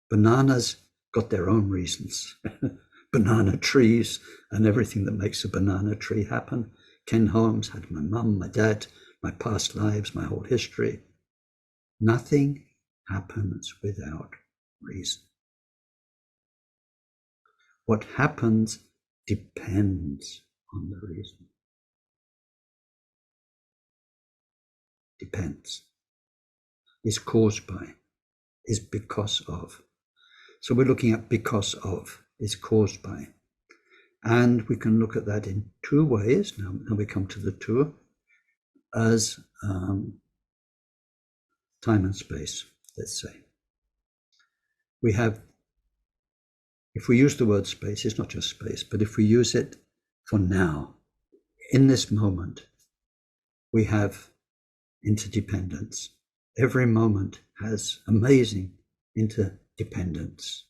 Bananas got their own reasons. Banana trees and everything that makes a banana tree happen. Ken Holmes had my mum, my dad, my past lives, my whole history. Nothing happens without reason. What happens depends on the reason. Depends. Is caused by. Is because of. So we're looking at because of, is caused by. And we can look at that in two ways. Now we come to the two as time and space, let's say. We have If we use the word space, it's not just space, but if we use it for now, in this moment, we have interdependence. Every moment has amazing interdependence.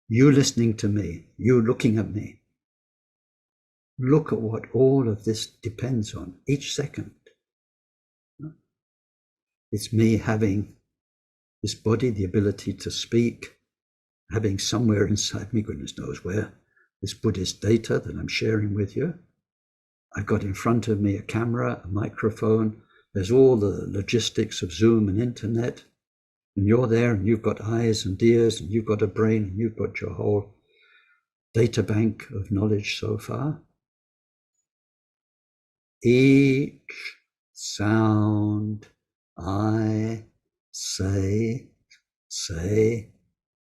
You listening to me, you looking at me. Look at what all of this depends on each second. It's me having this body, the ability to speak, having somewhere inside me, goodness knows where, this Buddhist data that I'm sharing with you. I've got in front of me a camera, a microphone. There's all the logistics of Zoom and internet. And you're there and you've got eyes and ears and you've got a brain and you've got your whole data bank of knowledge so far. Each sound I say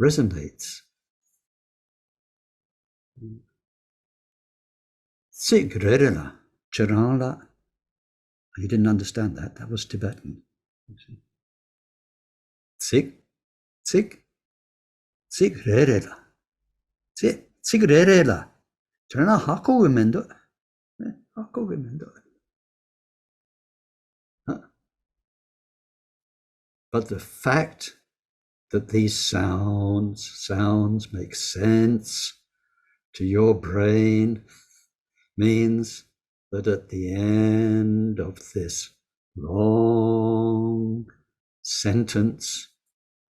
resonates. Sigrerela, Charala. You didn't understand that. That was Tibetan. Sig, sigrerela. Sigrerela. Charana hako wimendo. Hako wimendo. But the fact that these sounds make sense to your brain means that at the end of this long sentence,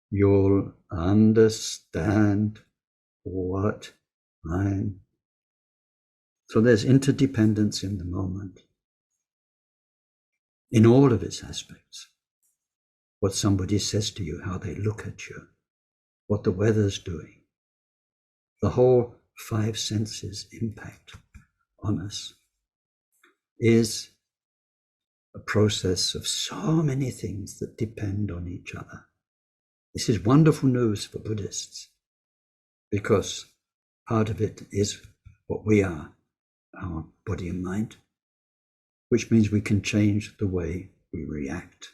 you'll understand what I'm. So there's interdependence in the moment, in all of its aspects. What somebody says to you, how they look at you, what the weather's doing, the whole five senses impact on us is a process of so many things that depend on each other. This is wonderful news for Buddhists because part of it is what we are, our body and mind, which means we can change the way we react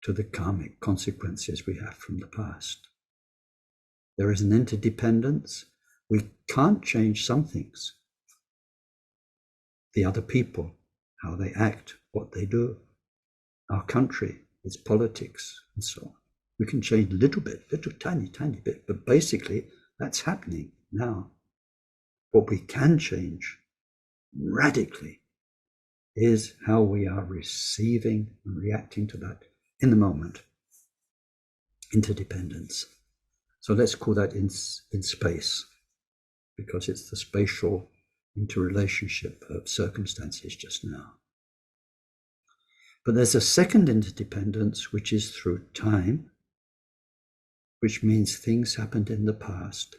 to the karmic consequences we have from the past. There is an interdependence. We can't change some things. The other people, how they act, what they do, our country, its politics, and so on. We can change a little bit, little tiny bit, but basically that's happening now. What we can change radically is how we are receiving and reacting to that in the moment. Interdependence. So let's call that in space, because it's the spatial interrelationship of circumstances just now. But there's a second interdependence, which is through time, which means things happened in the past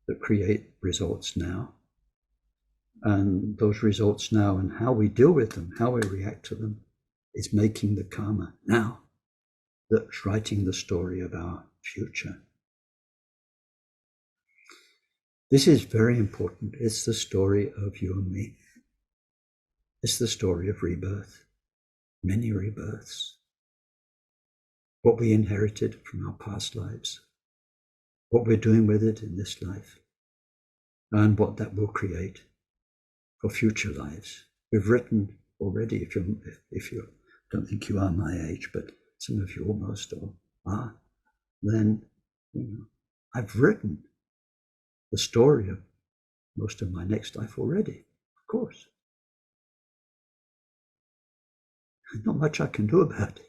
that create results now. And those results now and how we deal with them, how we react to them, is making the karma now that's writing the story of our future. This is very important. It's the story of you and me. It's the story of rebirth, many rebirths, what we inherited from our past lives, what we're doing with it in this life, and what that will create for future lives. We've written already, if you don't think you are my age, but some of you almost are, then I've written the story of most of my next life already, of course. There's not much I can do about it.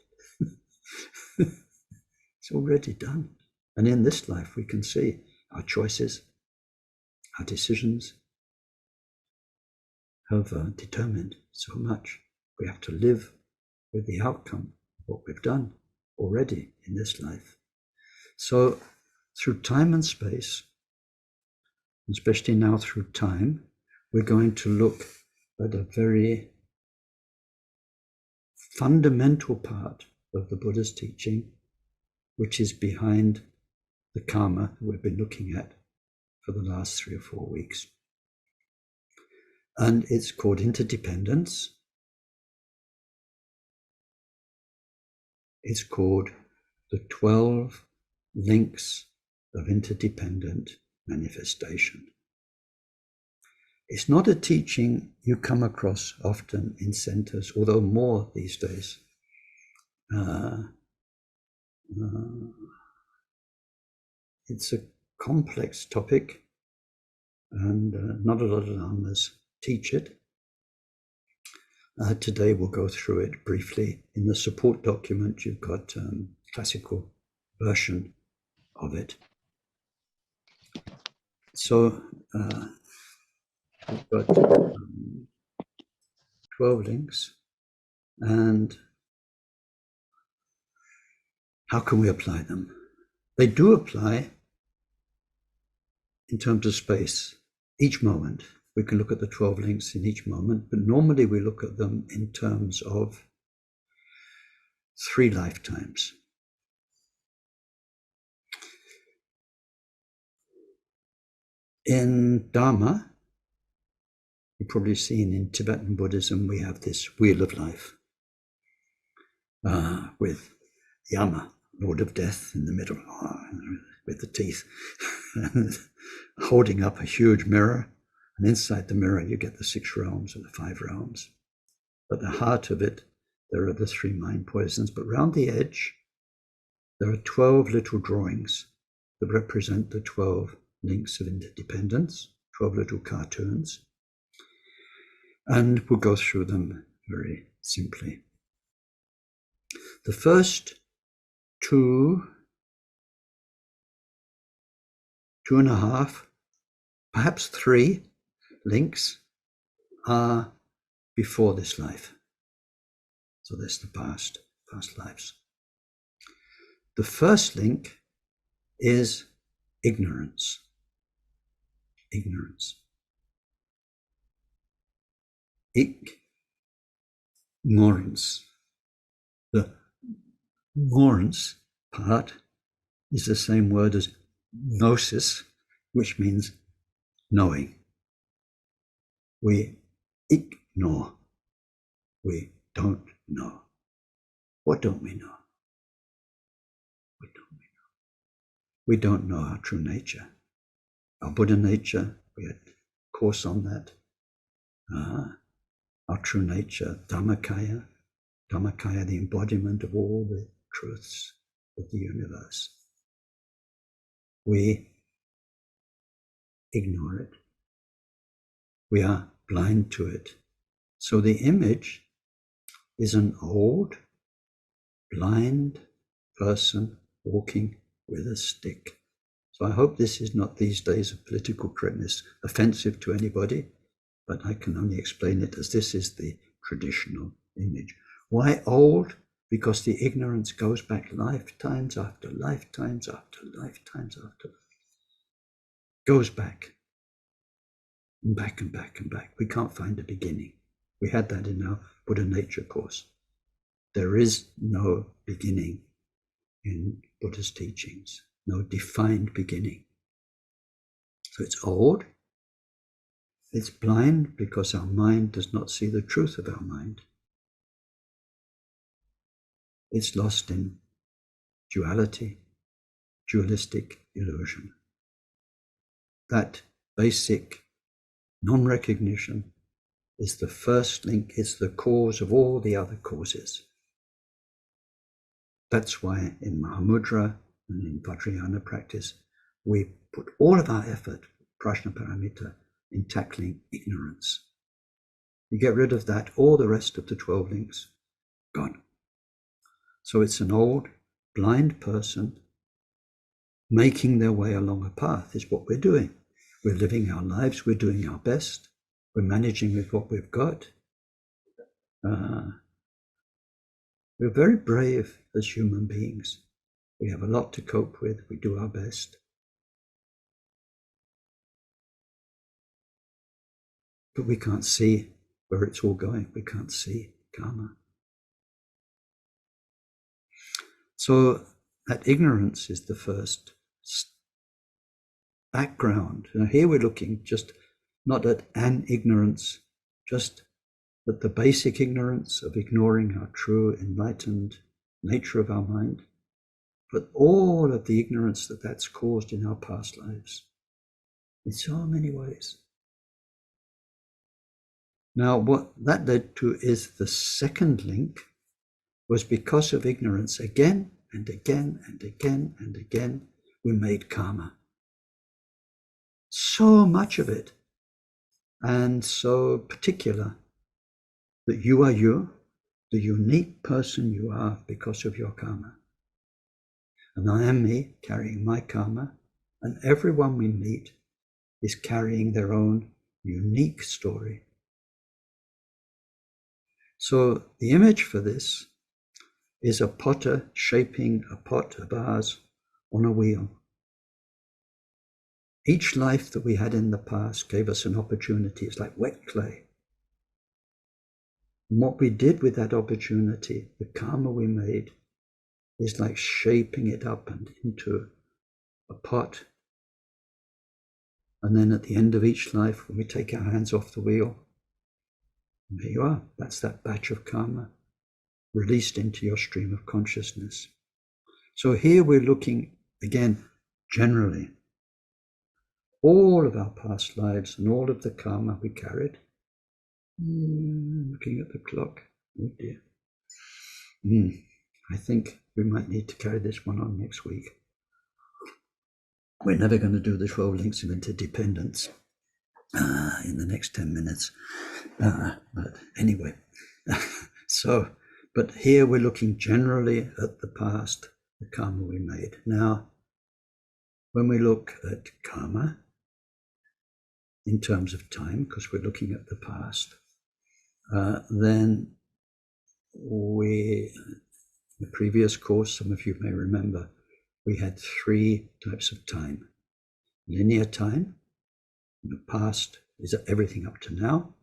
It's already done. And in this life, we can see our choices, our decisions have determined so much. We have to live with the outcome of what we've done already in this life. So through time and space, especially now through time, we're going to look at a very fundamental part of the Buddha's teaching, which is behind the karma that we've been looking at for the last 3 or 4 weeks. And it's called interdependence. It's called the 12 links of interdependent manifestation. It's not a teaching you come across often in centers, although more these days. It's a complex topic, and not a lot of lamas teach it. Today we'll go through it briefly. In the support document, you've got classical version of it. So we've got 12 links, and how can we apply them? They do apply in terms of space. Each moment, we can look at the 12 links in each moment, but normally we look at them in terms of 3 lifetimes. In Dharma, you've probably seen in Tibetan Buddhism, we have this wheel of life with Yama, Lord of Death, in the middle, with the teeth, holding up a huge mirror. And inside the mirror, you get the 6 realms or the 5 realms. But the heart of it, there are the 3 mind poisons. But round the edge, there are 12 little drawings that represent the 12 links of interdependence, 12 little cartoons. And we'll go through them very simply. The first 2.5, perhaps 3 links are before this life. So there's the past lives. The first link is ignorance. Ignorance. Ignorance. The ignorance part is the same word as gnosis, which means knowing. We ignore. We don't know. What don't we know? What don't we know? We don't know our true nature. Our Buddha nature, we had a course on that. Our true nature, Dharmacharya, the embodiment of all the truths of the universe. We ignore it. We are blind to it. So the image is an old, blind person walking with a stick. So I hope this is not, these days of political correctness, offensive to anybody, but I can only explain it as this is the traditional image. Why old? Because the ignorance goes back lifetimes after lifetimes after lifetimes after. Goes back. And back and back and back. We can't find a beginning. We had that in our Buddha nature course. There is no beginning in Buddha's teachings, no defined beginning. So it's old. It's blind because our mind does not see the truth of our mind. It's lost in duality, dualistic illusion. That basic non-recognition is the first link, it's the cause of all the other causes. That's why in Mahamudra and in Vajrayana practice, we put all of our effort, Prajnaparamita, in tackling ignorance. You get rid of that, all the rest of the 12 links, gone. So it's an old, blind person making their way along a path is what we're doing. We're living our lives, we're doing our best, we're managing with what we've got. We're very brave as human beings. We have a lot to cope with, we do our best. But we can't see where it's all going. We can't see karma. So that ignorance is the first background. Now here we're looking just not at an ignorance, just at the basic ignorance of ignoring our true enlightened nature of our mind. but all of the ignorance that that's caused in our past lives in so many ways. Now, what that led to is the second link was because of ignorance again and again and again and again, we made karma. So much of it, and so particular, that you are you, the unique person you are because of your karma. And I am me, carrying my karma, and everyone we meet is carrying their own unique story. So the image for this is a potter shaping a pot, a vase, on a wheel. Each life that we had in the past gave us an opportunity. It's like wet clay. And what we did with that opportunity, the karma we made, is like shaping it up and into a pot. And then at the end of each life, when we take our hands off the wheel, there you are. That's that batch of karma released into your stream of consciousness. So here we're looking, again, generally, all of our past lives and all of the karma we carried. Looking at the clock. Oh dear. I think we might need to carry this one on next week. We're never going to do the 12 links of interdependence in the next 10 minutes. But anyway, but here we're looking generally at the past, the karma we made. Now, when we look at karma in terms of time, because we're looking at the past, then in the previous course, some of you may remember, we had 3 types of time. Linear time, the past is everything up to now,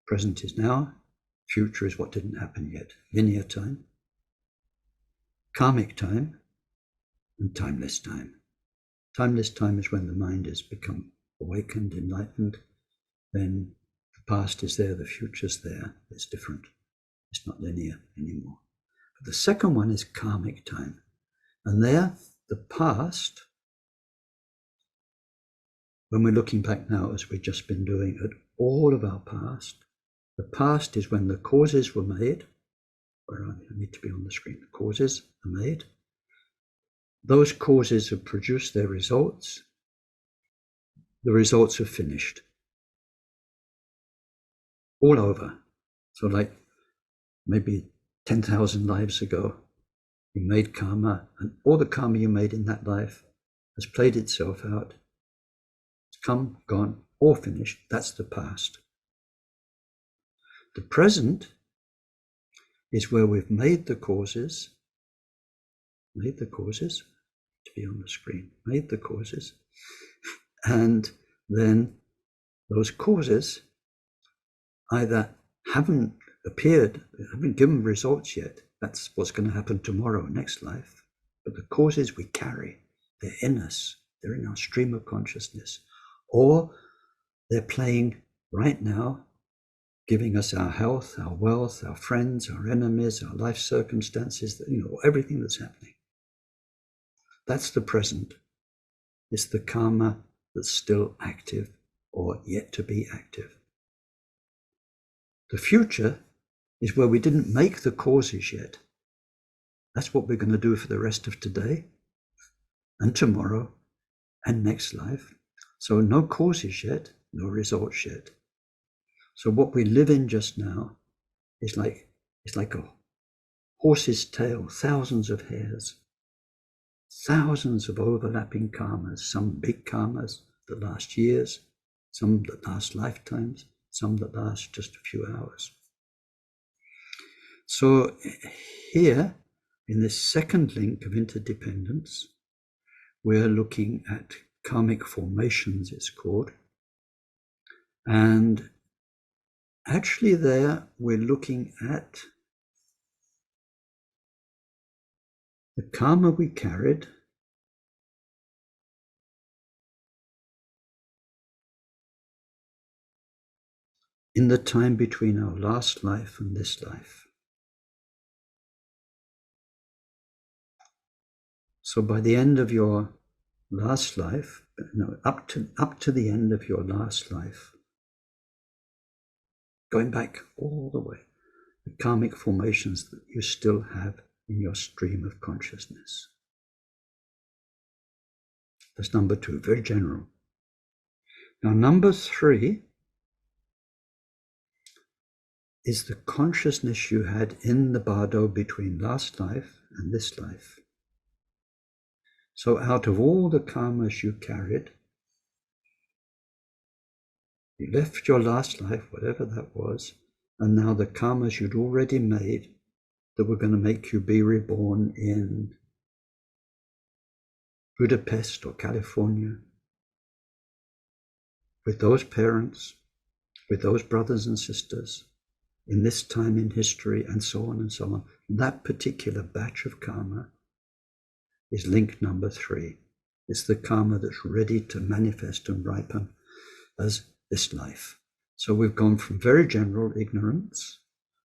present is now, future is what didn't happen yet. Linear time, karmic time, and timeless time. Timeless time is when the mind has become awakened, enlightened, then the past is there, the future's there, it's different. It's not linear anymore. But the second one is karmic time. And there, the past, when we're looking back now, as we've just been doing, at all of our past, the past is when the causes were made. Where are they? I need to be on the screen. The causes are made. Those causes have produced their results. The results are finished. All over. So like maybe 10,000 lives ago, you made karma, and all the karma you made in that life has played itself out. It's come, gone, all finished. That's the past. The present is where we've made the causes, to be on the screen, made the causes, and then those causes either haven't appeared, haven't given results yet. That's what's going to happen tomorrow, next life. But the causes we carry, they're in us, they're in our stream of consciousness, or they're playing right now, giving us our health, our wealth, our friends, our enemies, our life circumstances, everything that's happening. That's the present. It's the karma that's still active or yet to be active. The future is where we didn't make the causes yet. That's what we're going to do for the rest of today and tomorrow and next life. So no causes yet, no results yet. So what we live in just now is like a horse's tail, thousands of hairs, thousands of overlapping karmas, some big karmas that last years, some that last lifetimes, some that last just a few hours. So here, in this second link of interdependence, we're looking at karmic formations, it's called. And actually there, we're looking at the karma we carried in the time between our last life and this life. So by the end of your last life, up to the end of your last life, going back all the way, the karmic formations that you still have in your stream of consciousness. That's number 2, very general. Now, number 3 is the consciousness you had in the bardo between last life and this life. So out of all the karmas you carried, you left your last life, whatever that was, and now the karmas you'd already made that were going to make you be reborn in Budapest or California, with those parents, with those brothers and sisters, in this time in history, and so on and so on. That particular batch of karma is link number 3. It's the karma that's ready to manifest and ripen as this life. So we've gone from very general ignorance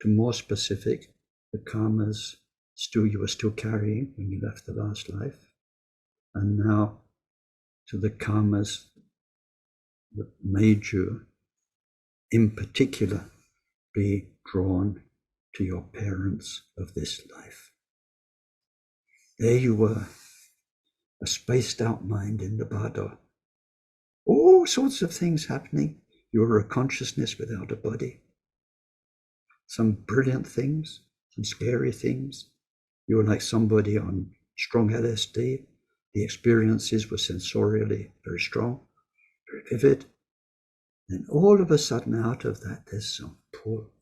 to more specific, the karmas you were still carrying when you left the last life, and now to the karmas that made you, in particular, be drawn to your parents of this life. There you were, a spaced out mind in the bardo. All sorts of things happening. You were a consciousness without a body. Some brilliant things, some scary things. You were like somebody on strong LSD. The experiences were sensorially very strong, very vivid. Then all of a sudden, out of that, there's some pull.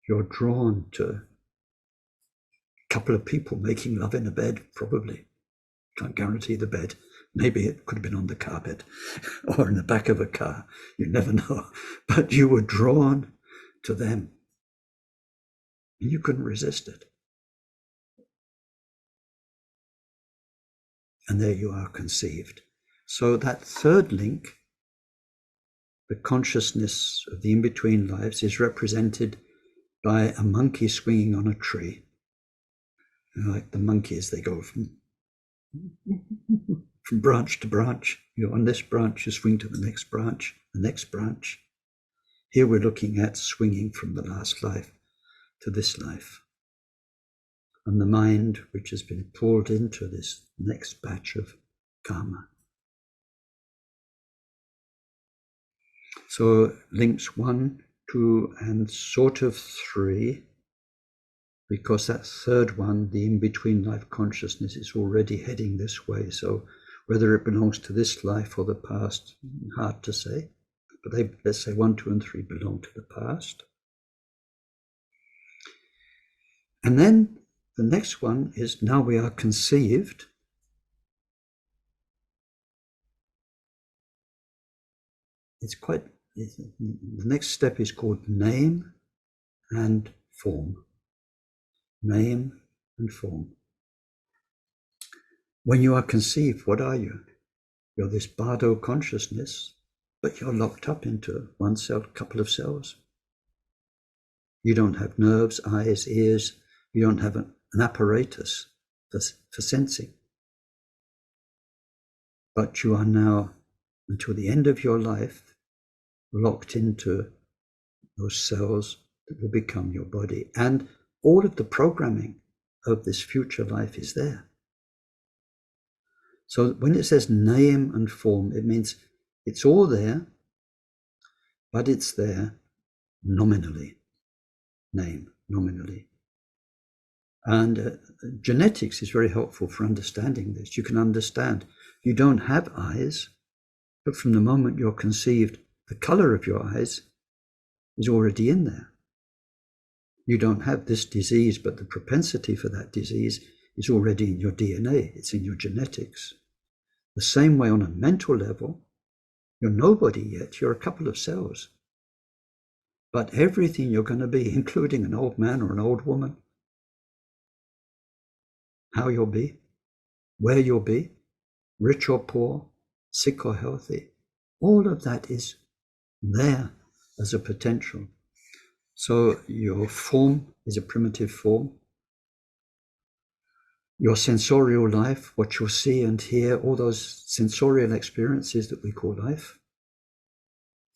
You're drawn to a couple of people making love in a bed, probably. Can't guarantee the bed. Maybe it could have been on the carpet or in the back of a car. You never know. But you were drawn to them. And you couldn't resist it. And there you are, conceived. So that third link, the consciousness of the in-between lives, is represented by a monkey swinging on a tree. Like the monkeys, they go from branch to branch. On this branch, you swing to the next branch, the next branch. Here we're looking at swinging from the last life to this life. And the mind, which has been pulled into this next batch of karma. So links 1, 2, and sort of 3, because that third one, the in-between life consciousness, is already heading this way. So whether it belongs to this life or the past, hard to say. But let's say 1, 2, and 3 belong to the past. And then the next one is, now we are conceived. The next step is called name and form. Name and form. When you are conceived, what are you? You're this bardo consciousness, but you're locked up into one cell, couple of cells. You don't have nerves, eyes, ears. You don't have an apparatus for sensing. But you are now, until the end of your life, locked into those cells that will become your body. And all of the programming of this future life is there. So when it says name and form, it means it's all there, but it's there nominally. Name, nominally. And genetics is very helpful for understanding this. You can understand you don't have eyes, but from the moment you're conceived, the color of your eyes is already in there. You don't have this disease, but the propensity for that disease is already in your DNA. It's in your genetics. The same way on a mental level, you're nobody yet. You're a couple of cells. But everything you're going to be, including an old man or an old woman, how you'll be, where you'll be, rich or poor, sick or healthy, all of that is there as a potential. So your form is a primitive form. Your sensorial life, what you'll see and hear, all those sensorial experiences that we call life,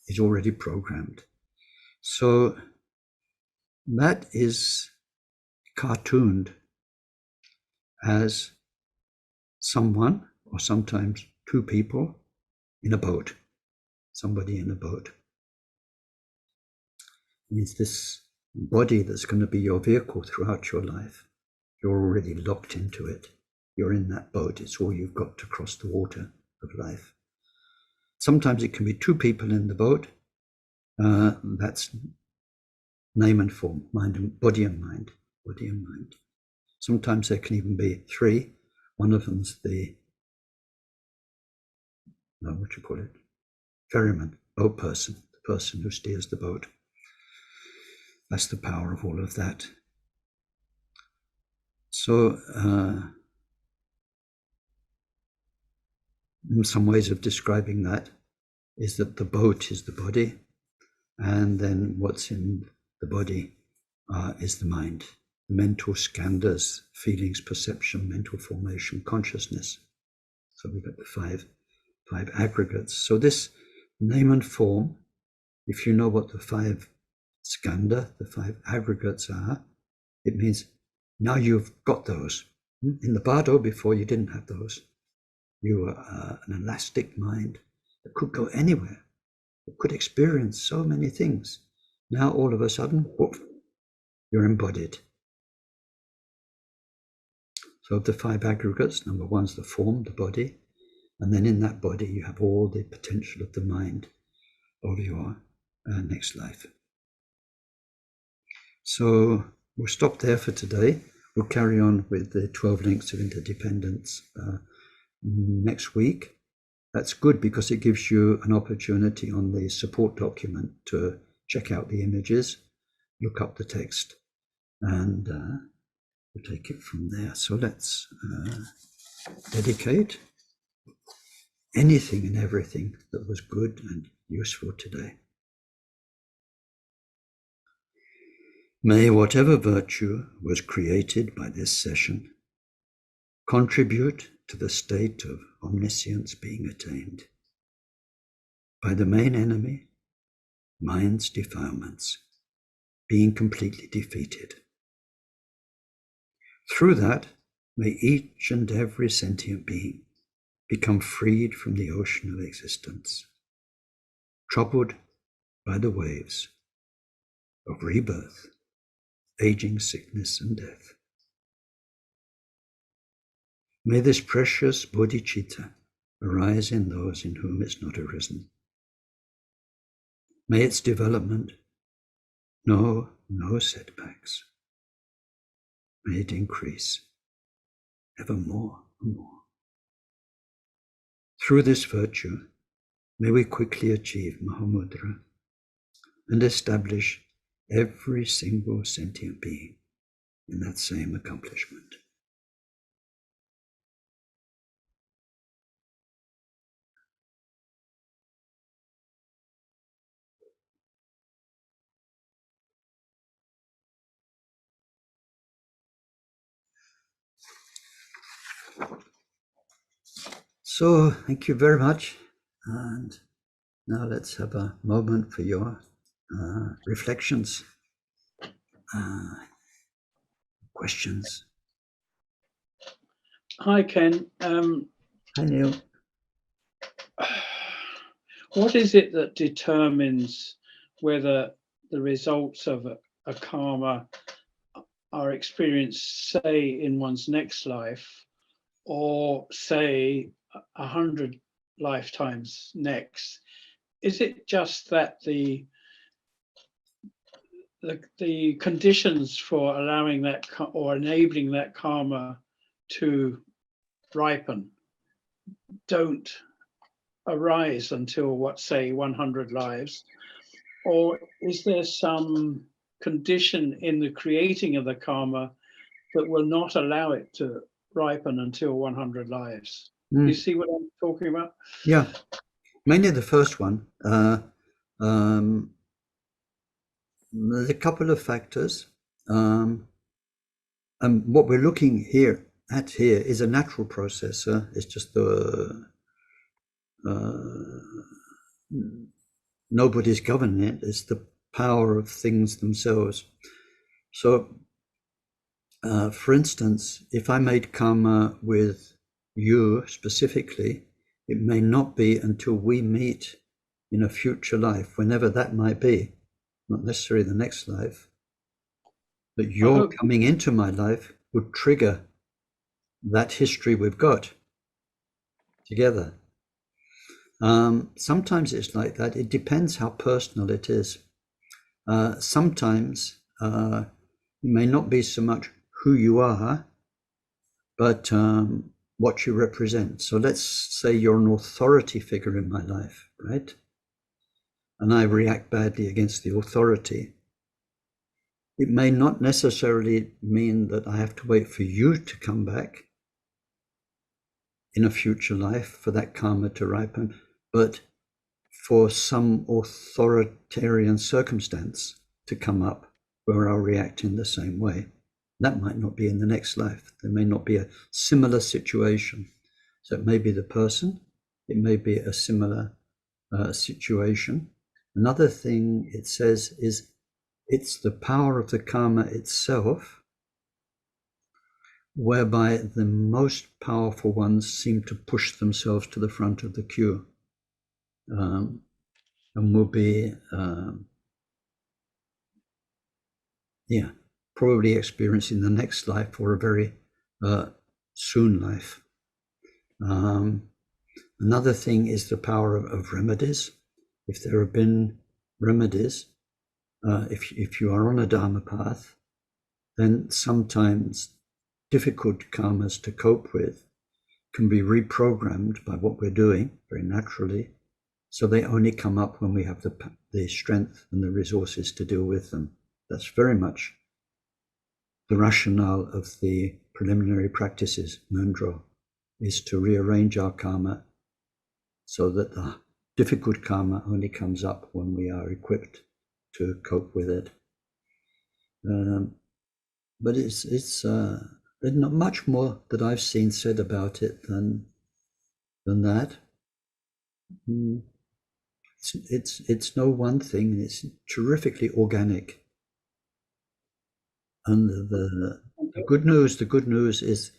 is already programmed. So that is cartooned as someone, or sometimes two people, in a boat. Somebody in a boat. It's this body that's going to be your vehicle throughout your life. You're already locked into it. You're in that boat. It's all you've got to cross the water of life. Sometimes it can be two people in the boat. That's name and form, mind and body and mind, body and mind. Sometimes there can even be three. One of them's the, what you call it, ferryman, boat person, the person who steers the boat. That's the power of all of that. So, some ways of describing that is that the boat is the body, and then what's in the body is the mind, the mental skandhas, feelings, perception, mental formation, consciousness. So we've got the five aggregates. So this name and form, if you know what the five skandha, the five aggregates are, it means now you've got those. In the bardo before, you didn't have those. You were an elastic mind that could go anywhere, that could experience so many things. Now all of a sudden, whoop, you're embodied. So of the five aggregates, number one's the form, the body, and then in that body you have all the potential of the mind of your next life. So we'll stop there for today. We'll carry on with the 12 links of interdependence next week. That's good because it gives you an opportunity on the support document to check out the images, look up the text, and we'll take it from there. So let's dedicate anything and everything that was good and useful today. May whatever virtue was created by this session contribute to the state of omniscience being attained by the main enemy, mind's defilements, being completely defeated. Through that, may each and every sentient being become freed from the ocean of existence, troubled by the waves of rebirth, aging, sickness, and death. May this precious bodhicitta arise in those in whom it's not arisen. May its development know no setbacks. May it increase ever more and more. Through this virtue, may we quickly achieve Mahamudra and establish every single sentient being in that same accomplishment. So, thank you very much. And now let's have a moment for your reflections, questions. Hi, Ken. Hi, Neil. What is it that determines whether the results of a karma are experienced, say, in one's next life, or say 100 lifetimes next? Is it just that the conditions for allowing that or enabling that karma to ripen don't arise until, what, say 100 lives? Or is there some condition in the creating of the karma that will not allow it to ripen until 100 lives? Do you see what I'm talking about? Yeah, mainly the first one. There's a couple of factors. And what we're looking here at here is a natural process. It's just nobody's governing it. It's the power of things themselves. So, for instance, if I made karma with you specifically, it may not be until we meet in a future life, whenever that might be, not necessarily the next life, that your coming into my life would trigger that history we've got together. Sometimes it's like that. It depends how personal it is. Sometimes it may not be so much who you are, but what you represent. So let's say you're an authority figure in my life, right? And I react badly against the authority. It may not necessarily mean that I have to wait for you to come back in a future life for that karma to ripen, but for some authoritarian circumstance to come up where I'll react in the same way. That might not be in the next life. There may not be a similar situation. So it may be the person, it may be a similar situation. Another thing it says is it's the power of the karma itself, whereby the most powerful ones seem to push themselves to the front of the queue, and will be, probably experiencing the next life or a very soon life. Another thing is the power of remedies. If there have been remedies, if you are on a Dharma path, then sometimes difficult karmas to cope with can be reprogrammed by what we're doing very naturally. So they only come up when we have the strength and the resources to deal with them. That's very much the rationale of the preliminary practices, Mundro, is to rearrange our karma so that the difficult karma only comes up when we are equipped to cope with it. But there's not much more that I've seen said about it than that. It's no one thing. It's terrifically organic. And the good news is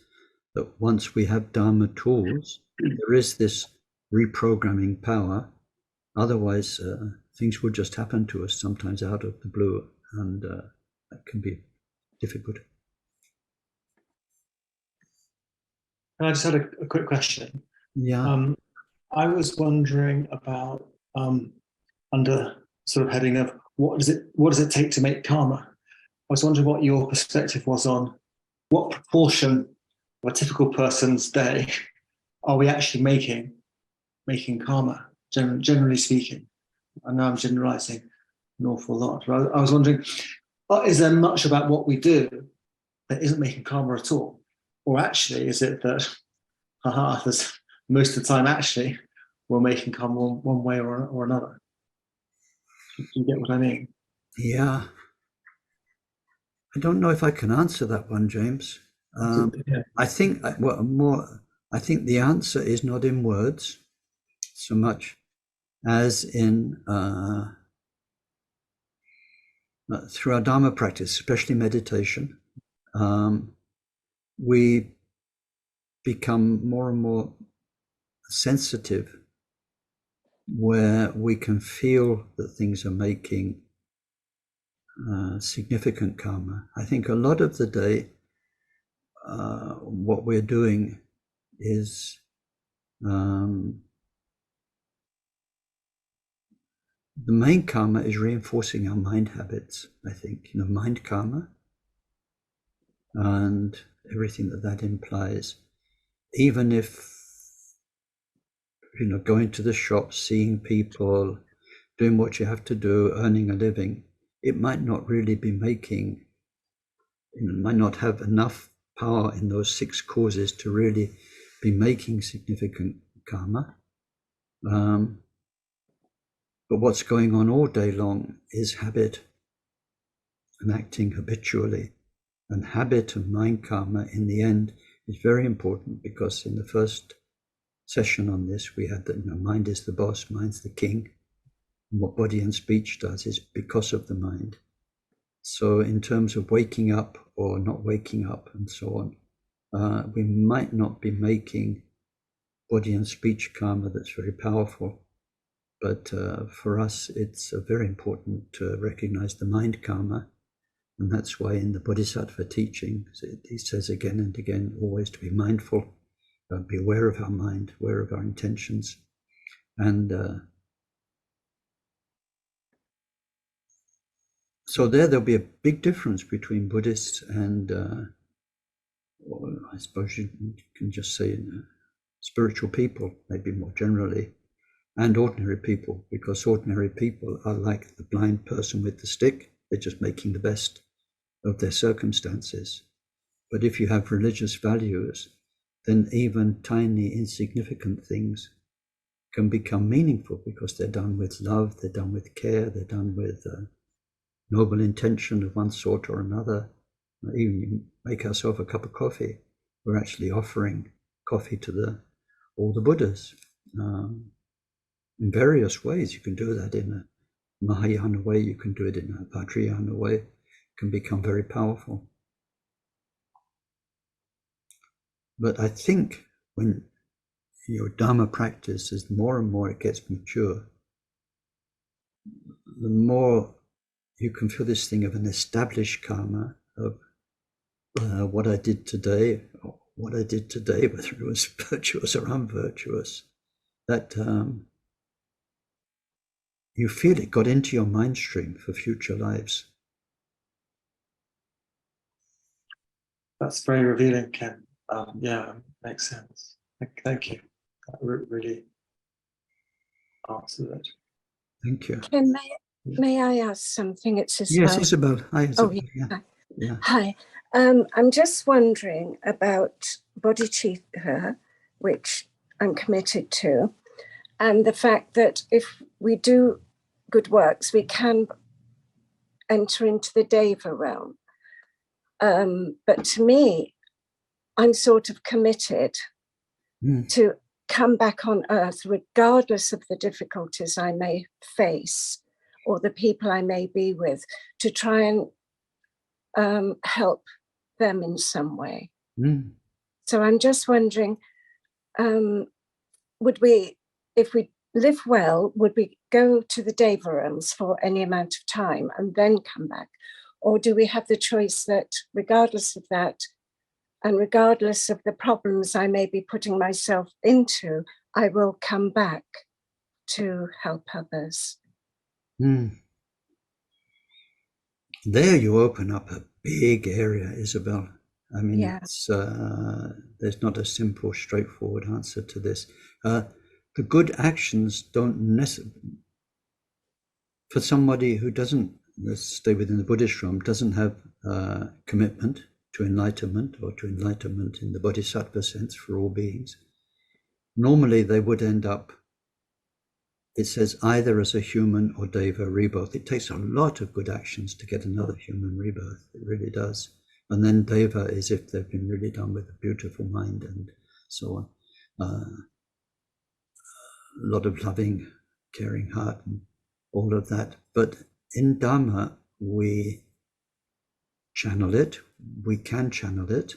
that once we have Dharma tools, there is this reprogramming power. Otherwise, things will just happen to us sometimes out of the blue, and that can be difficult. I just had a quick question. Yeah. I was wondering about under sort of heading of what does it take to make karma? I was wondering what your perspective was on what proportion of a typical person's day are we actually making karma, generally speaking. I know I'm generalizing an awful lot, but I was wondering, is there much about what we do that isn't making karma at all? Or actually, is it that, there's most of the time actually we're making karma one way or another? Do you get what I mean? Yeah. I don't know if I can answer that one, James. I think I think the answer is not in words so much as in through our Dharma practice, especially meditation, we become more and more sensitive, where we can feel that things are making significant karma. I think a lot of the day, what we're doing is the main karma is reinforcing our mind habits. I think, mind karma and everything that implies. Even if going to the shop, seeing people, doing what you have to do, earning a living, it might not really be making, might not have enough power in those 6 causes to really be making significant karma. But what's going on all day long is habit and acting habitually. And habit and mind karma, in the end, is very important, because in the first session on this, we had that mind is the boss, mind's the king. And what body and speech does is because of the mind. So in terms of waking up or not waking up and so on, we might not be making body and speech karma that's very powerful. But for us, it's very important to recognize the mind karma. And that's why in the Bodhisattva teaching, he says again and again, always to be mindful, be aware of our mind, aware of our intentions. And so there'll be a big difference between Buddhists and, I suppose you can just say spiritual people, maybe more generally, and ordinary people, because ordinary people are like the blind person with the stick. They're just making the best of their circumstances. But if you have religious values, then even tiny, insignificant things can become meaningful, because they're done with love, they're done with care, they're done with noble intention of one sort or another. Even you make ourselves a cup of coffee, we're actually offering coffee to all the Buddhas. In various ways. You can do that in a Mahayana way, you can do it in a Vajrayana way. It can become very powerful. But I think when your Dharma practice, as more and more it gets mature, the more you can feel this thing of an established karma of what I did today, whether it was virtuous or unvirtuous, that you feel it got into your mind stream for future lives. That's very revealing, Ken. Yeah, makes sense. Thank you. That really answered it. Thank you. Ken, may I ask something? It's Isabel. Yes, Isabel. Hi, Isabel. Oh, yeah. Yeah. Hi. I'm just wondering about bodhicitta, which I'm committed to, and the fact that if we do good works, we can enter into the Deva realm. But to me, I'm sort of committed to come back on earth, regardless of the difficulties I may face or the people I may be with, to try and help them in some way. So I'm just wondering, would we, if we live well, would we go to the Deva realms for any amount of time and then come back? Or do we have the choice that regardless of that, and regardless of the problems I may be putting myself into, I will come back to help others? There you open up a big area, Isabel. I mean, Yeah. it's, there's not a simple, straightforward answer to this. The good actions don't necessarily, for somebody who doesn't, let's stay within the Buddhist realm, doesn't have commitment to enlightenment, or to enlightenment in the bodhisattva sense for all beings, normally they would end up, it says, either as a human or Deva rebirth. It takes a lot of good actions to get another human rebirth. It really does. And then Deva is if they've been really done with a beautiful mind and so on. A lot of loving, caring heart and all of that. But in Dharma, we channel it. We can channel it.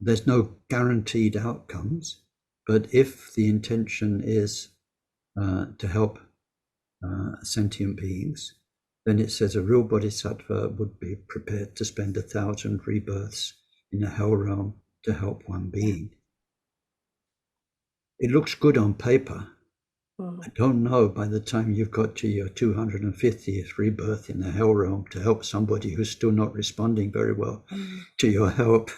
There's no guaranteed outcomes. But if the intention is to help sentient beings, then it says a real bodhisattva would be prepared to spend 1,000 rebirths in a hell realm to help one being. It looks good on paper. I don't know, by the time you've got to your 250th rebirth in the hell realm to help somebody who's still not responding very well to your help,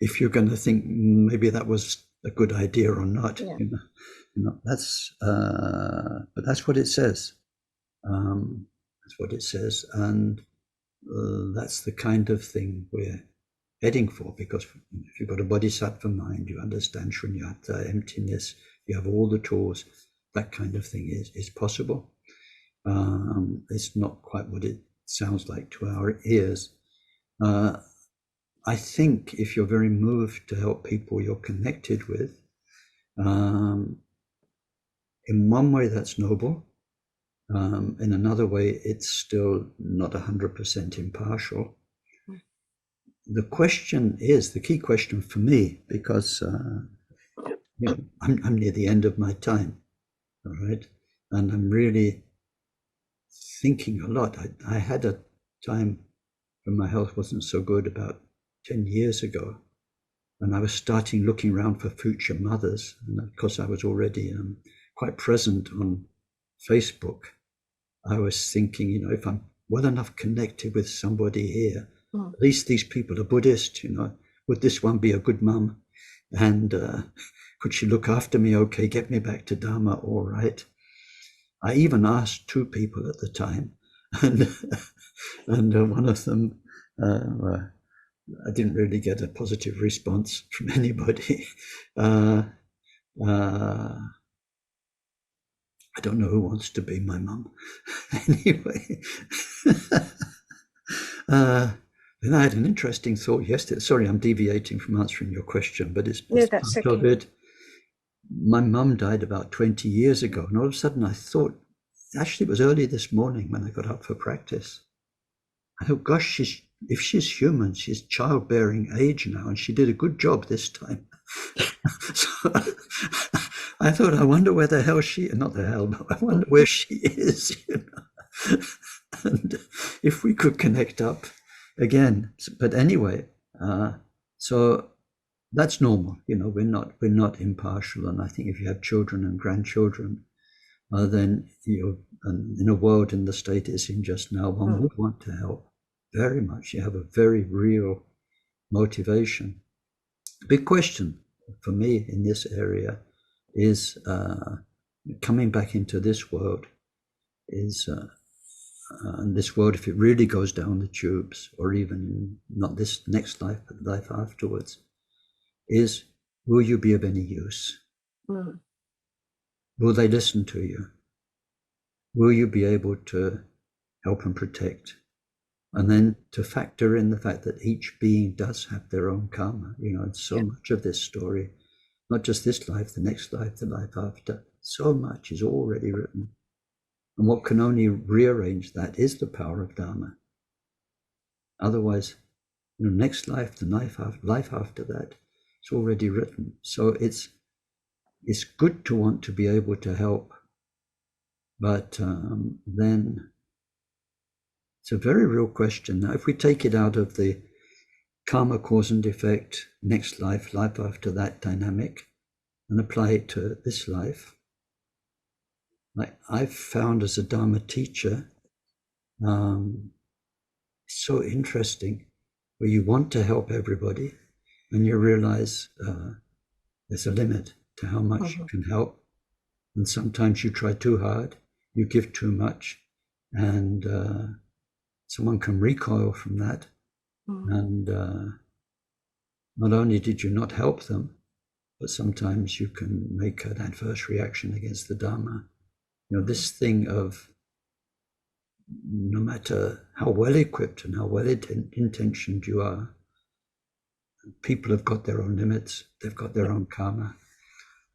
if you're going to think maybe that was a good idea or not. Yeah. You know, that's but that's what it says. That's what it says, and that's the kind of thing we're heading for, because if you've got a bodhisattva mind, you understand shunyata, emptiness, you have all the tools, that kind of thing is possible. It's not quite what it sounds like to our ears. I think if you're very moved to help people you're connected with, in one way that's noble. In another way, it's still not 100% impartial. The question is, the key question for me, because I'm near the end of my time, all right? And I'm really thinking a lot. I had a time when my health wasn't so good about 10 years ago, and I was starting looking around for future mothers. And of course, I was already quite present on Facebook. I was thinking, if I'm well enough connected with somebody here, at least these people are Buddhist, would this one be a good mum? And could she look after me? Okay, get me back to Dharma, all right. I even asked 2 people at the time, and one of them, I didn't really get a positive response from anybody. I don't know who wants to be my mum. Anyway, then I had an interesting thought yesterday. Sorry, I'm deviating from answering your question, but it's that's part of okay. it. My mum died about 20 years ago, and all of a sudden I thought, actually it was early this morning when I got up for practice. I thought, gosh, if she's human, she's childbearing age now, and she did a good job this time. So I thought, I wonder where the hell not the hell, but I wonder where she is, and if we could connect up again. But anyway, so that's normal. We're not impartial. And I think if you have children and grandchildren, then in a world in the state it's in just now, one would want to help very much. You have a very real motivation. The big question for me in this area is coming back into this world is, and this world, if it really goes down the tubes, or even not this next life, but life afterwards, is, will you be of any use? Will they listen to you? Will you be able to help and protect? And then to factor in the fact that each being does have their own karma, and so much of this story, not just this life, the next life, the life after, so much is already written. And what can only rearrange that is the power of Dharma. Otherwise, next life, the life after that, it's already written. So it's good to want to be able to help, but then it's a very real question. Now, if we take it out of the karma, cause and effect, next life, life after that dynamic, and apply it to this life, like I've found as a Dharma teacher, it's so interesting, where you want to help everybody, and you realize there's a limit to how much you can help. And sometimes you try too hard, you give too much, and someone can recoil from that. And not only did you not help them, but sometimes you can make an adverse reaction against the Dharma. This thing of, no matter how well equipped and how well intentioned you are, people have got their own limits, they've got their own karma.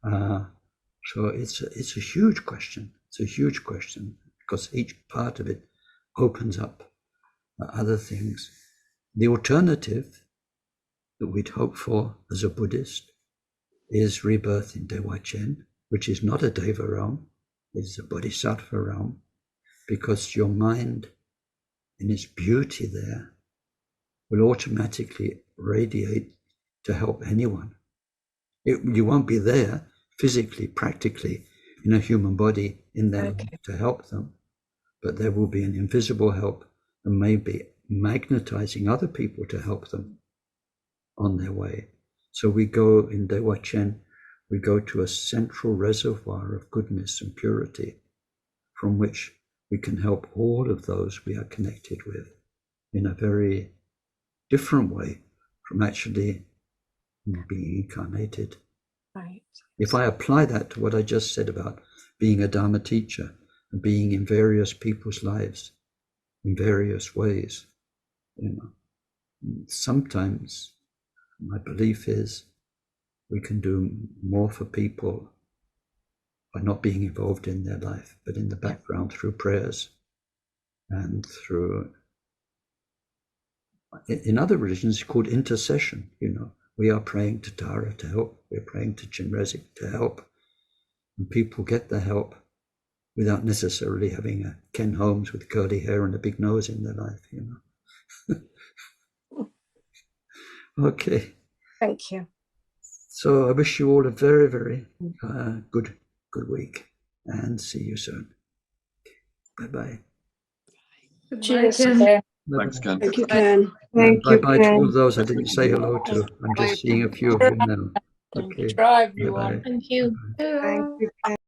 So it's a huge question. It's a huge question, because each part of it opens up other things. The alternative that we'd hope for as a Buddhist is rebirth in Dewa Chen, which is not a Deva realm, it's a Bodhisattva realm, because your mind in its beauty there will automatically radiate to help anyone. You won't be there physically, practically, in a human body in their life to help them, but there will be an invisible help, and maybe magnetizing other people to help them on their way. So we go in Dewa Chen, we go to a central reservoir of goodness and purity, from which we can help all of those we are connected with in a very different way from actually being incarnated. Right. If I apply that to what I just said about being a Dharma teacher and being in various people's lives in various ways, Sometimes my belief is we can do more for people by not being involved in their life, but in the background through prayers and through, in other religions, it's called intercession. You know, we are praying to Tara to help, we're praying to Chinrezig to help, and people get the help without necessarily having a Ken Holmes with curly hair and a big nose in their life, you know. Okay. Thank you. So I wish you all a very, very good week, and see you soon. Bye-bye. Cheers. Thanks, Ken. Thank you, Ken. Thank you, Bye-bye to all Ken. those I didn't say hello to. I'm just seeing a few of you now. Okay. Bye-bye. Thank you. Thank you, Ken.